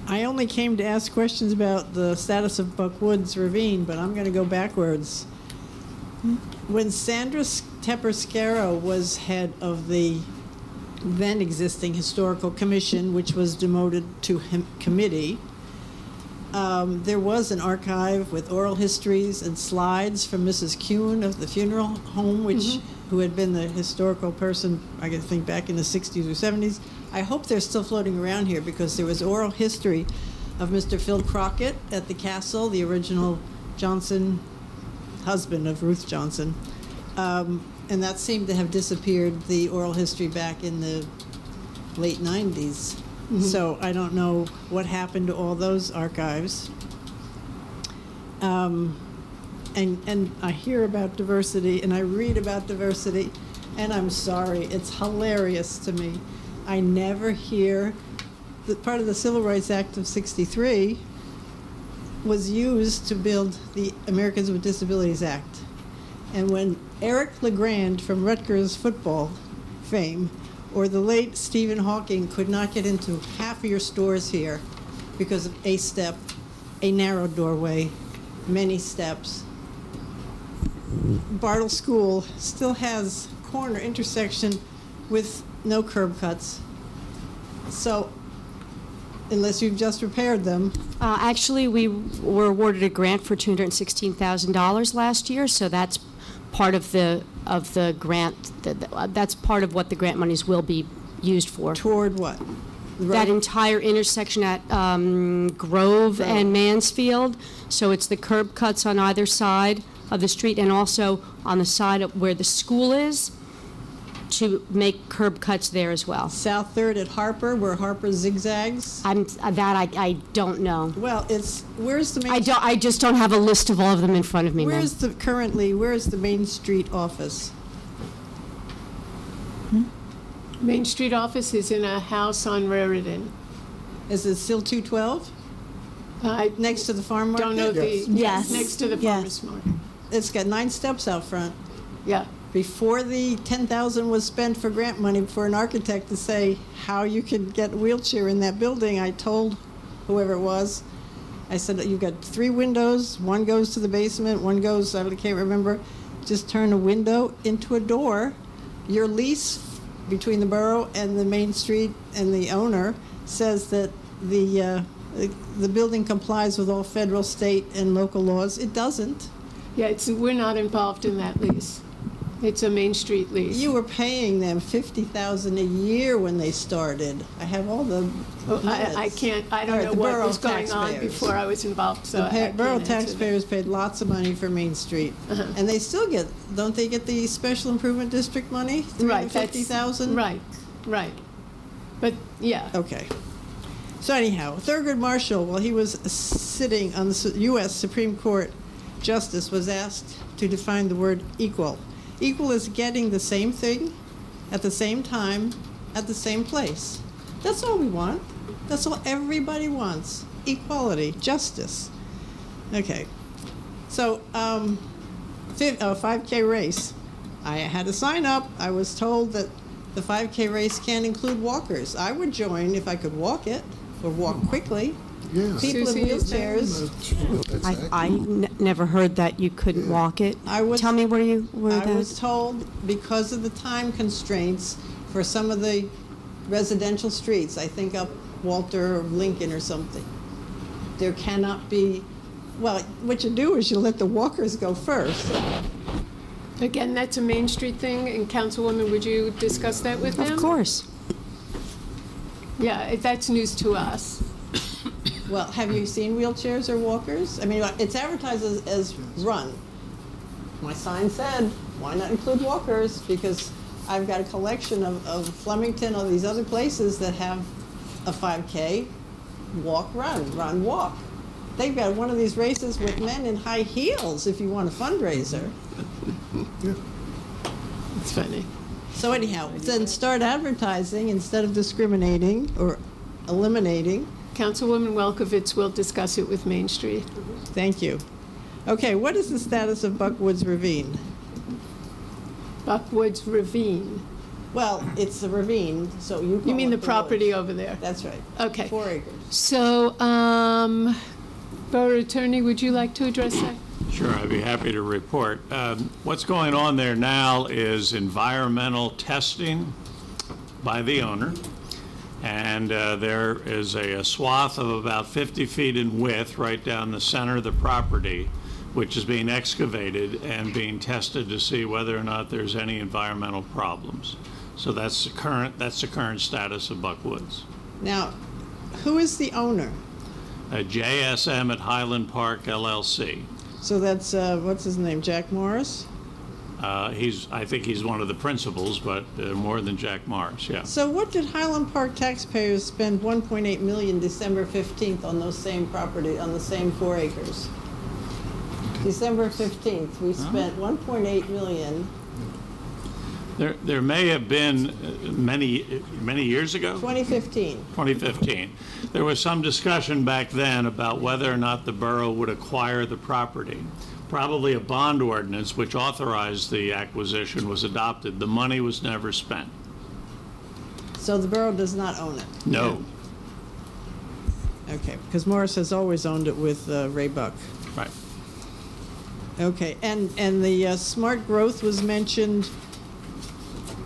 I only came to ask questions about the status of Buck Woods Ravine, but I'm going to go backwards. When Sandra Tepper-Scaro was head of the then existing Historical Commission, which was demoted to committee, There was an archive with oral histories and slides from Mrs. Kuhn of the funeral home, who had been the historical person, I can think, back in the 60s or 70s. I hope they're still floating around here, because there was oral history of Mr. Phil Crockett at the castle, the original Johnson husband of Ruth Johnson. And that seemed to have disappeared, the oral history, back in the late 90s. So I don't know what happened to all those archives. And I hear about diversity, and I read about diversity, and I'm sorry, it's hilarious to me. I never hear that part of the Civil Rights Act of '63 was used to build the Americans with Disabilities Act. And when Eric LeGrand from Rutgers football fame, or the late Stephen Hawking, could not get into half of your stores here because of a step, a narrow doorway, many steps, Bartle School still has corner intersection with no curb cuts. So, unless you've just repaired them. Actually, we were awarded a grant for $216,000 last year, so that's part of the grant. That's part of what the grant monies will be used for. Toward what? That entire intersection at Grove and Mansfield. So it's the curb cuts on either side of the street, and also on the side of where the school is, to make curb cuts there as well. South 3rd at Harper, where Harper zigzags? I don't know. Well, where's the main... I just don't have a list of all of them in front of me, ma'am. Where's the Main Street office? Main Street office is in a house on Raritan. Is it still 212? Next to the farm market? Don't know Yes. next to the farmer's market. It's got 9 steps out front. Yeah. Before the $10,000 was spent for grant money for an architect to say how you could get a wheelchair in that building, I told whoever it was, I said, you've got 3 windows, one goes to the basement, one goes, I can't remember, just turn a window into a door. Your lease between the borough and the Main Street and the owner says that the building complies with all federal, state, and local laws. It doesn't. Yeah, we're not involved in that lease. It's a Main Street lease. You were paying them $50,000 a year when they started. I have all the I don't know what was going on before I was involved, so the borough taxpayers paid lots of money for Main Street. And they still don't they get the special improvement district money? Right. $50,000? Right. But, yeah. Okay. So anyhow, Thurgood Marshall, while he was sitting on the U.S. Supreme Court, Justice was asked to define the word equal. Equal is getting the same thing at the same time at the same place. That's all we want. That's all everybody wants. Equality, justice. Okay. So, 5K race. I had to sign up. I was told that the 5K race can't include walkers. I would join if I could walk it or walk quickly. Yeah. People in wheelchairs. I never heard that you couldn't walk it. Tell me where I was told because of the time constraints for some of the residential streets, I think up Walter or Lincoln or something, there cannot be, well, what you do is you let the walkers go first. Again, that's a Main Street thing, and Councilwoman, would you discuss that with them? Of course. Yeah, that's news to us. Well, have you seen wheelchairs or walkers? I mean, it's advertised as run. My sign said, why not include walkers? Because I've got a collection of Flemington, all these other places that have a 5K, walk, run, walk. They've got one of these races with men in high heels if you want a fundraiser. Yeah. It's funny. So anyhow, then start advertising instead of discriminating or eliminating. Councilwoman Welkowitz will discuss it with Main Street. Thank you. Okay, what is the status of Buckwoods Ravine? Buckwoods Ravine. Well, it's a ravine, so you mean the property over there? That's right. Okay. 4 acres. So, Borough Attorney, would you like to address that? Sure, I'd be happy to report. What's going on there now is environmental testing by the owner. And there is a swath of about 50 feet in width right down the center of the property, which is being excavated and being tested to see whether or not there's any environmental problems. So that's the current status of Buck Woods. Now, who is the owner? JSM at Highland Park LLC. So that's, what's his name, Jack Morris? I think he's one of the principals, but more than Jack Morris, yeah. So what did Highland Park taxpayers spend $1.8 million December 15th on those same property, on the same 4 acres? December 15th, we spent $1.8 million. There may have been many years ago? 2015. 2015. There was some discussion back then about whether or not the borough would acquire the property. Probably a bond ordinance which authorized the acquisition was adopted. The money was never spent. So the borough does not own it? No. Okay, because Morris has always owned it with Ray Buck. Right. Okay, and the smart growth was mentioned.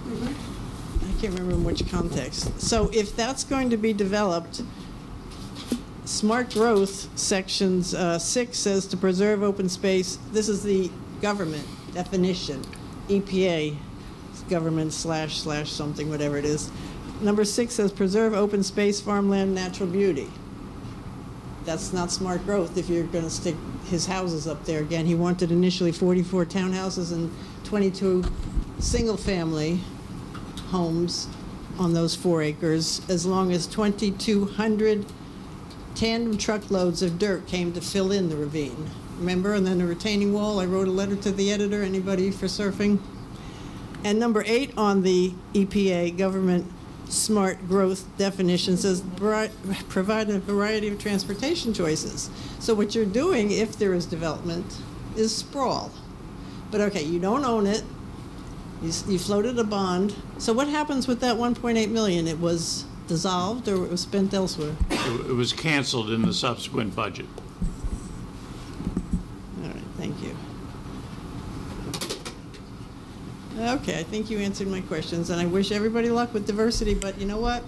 I can't remember in which context. So if that's going to be developed, smart growth sections 6 says to preserve open space. This is the government definition, EPA, government / something, whatever it is. Number 6 says preserve open space, farmland, natural beauty. That's not smart growth if you're going to stick his houses up there again. He wanted initially 44 townhouses and 22 single-family homes on those 4 acres, as long as 2,200 tandem truckloads of dirt came to fill in the ravine. Remember? And then a retaining wall. I wrote a letter to the editor. Anybody for surfing? And number 8 on the EPA government smart growth definition says provide a variety of transportation choices. So what you're doing, if there is development, is sprawl. But okay, you don't own it. You floated a bond. So what happens with that 1.8 million? It was dissolved or it was spent elsewhere? It was canceled in the subsequent budget. All right, thank you. Okay, I think you answered my questions, and I wish everybody luck with diversity, but you know what?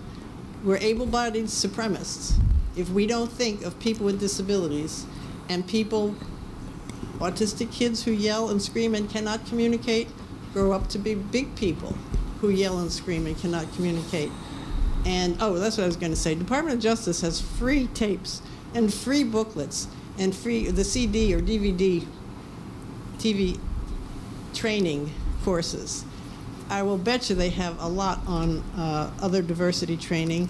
We're able-bodied supremacists. If we don't think of people with disabilities and people, autistic kids who yell and scream and cannot communicate, grow up to be big people who yell and scream and cannot communicate. And, oh, that's what I was going to say. Department of Justice has free tapes and free booklets and free, the CD or DVD, TV training courses. I will bet you they have a lot on other diversity training.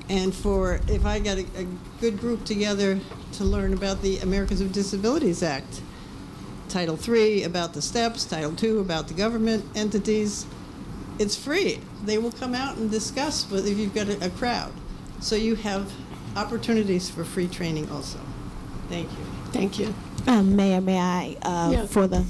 And if I got a good group together to learn about the Americans with Disabilities Act, Title III about the steps, Title II about the government entities, it's free. They will come out and discuss if you've got a crowd. So you have opportunities for free training also. Thank you. Thank you. Mayor, may I, Yeah. for the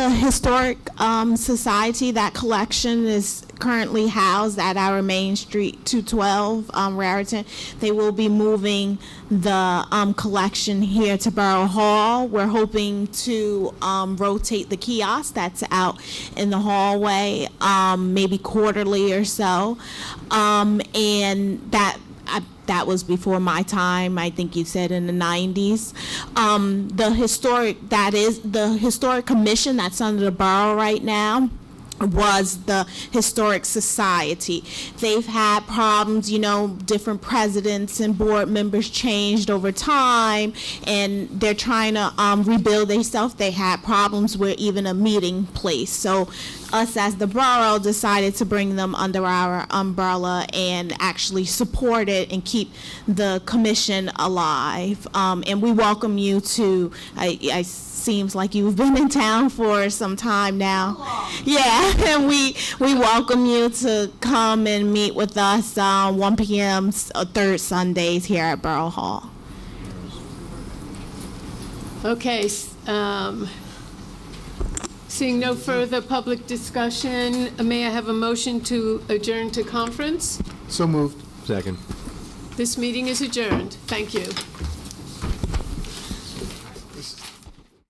Historic Society, that collection is currently housed at our Main Street 212 Raritan. They will be moving the collection here to Borough Hall. We're hoping to rotate the kiosk that's out in the hallway, maybe quarterly or so, and that was before my time. I think you said in the 90s. The historic commission that's under the borough right now was the Historic Society. They've had problems, different presidents and board members changed over time, and they're trying to rebuild themselves. They had problems with even a meeting place. So us as the borough decided to bring them under our umbrella and actually support it and keep the commission alive. And we welcome you to, seems like you've been in town for some time now. Yeah, and we welcome you to come and meet with us 1 p.m. third Sundays here at Borough Hall. Okay. Seeing no further public discussion, may I have a motion to adjourn to conference? So moved. Second. This meeting is adjourned. Thank you.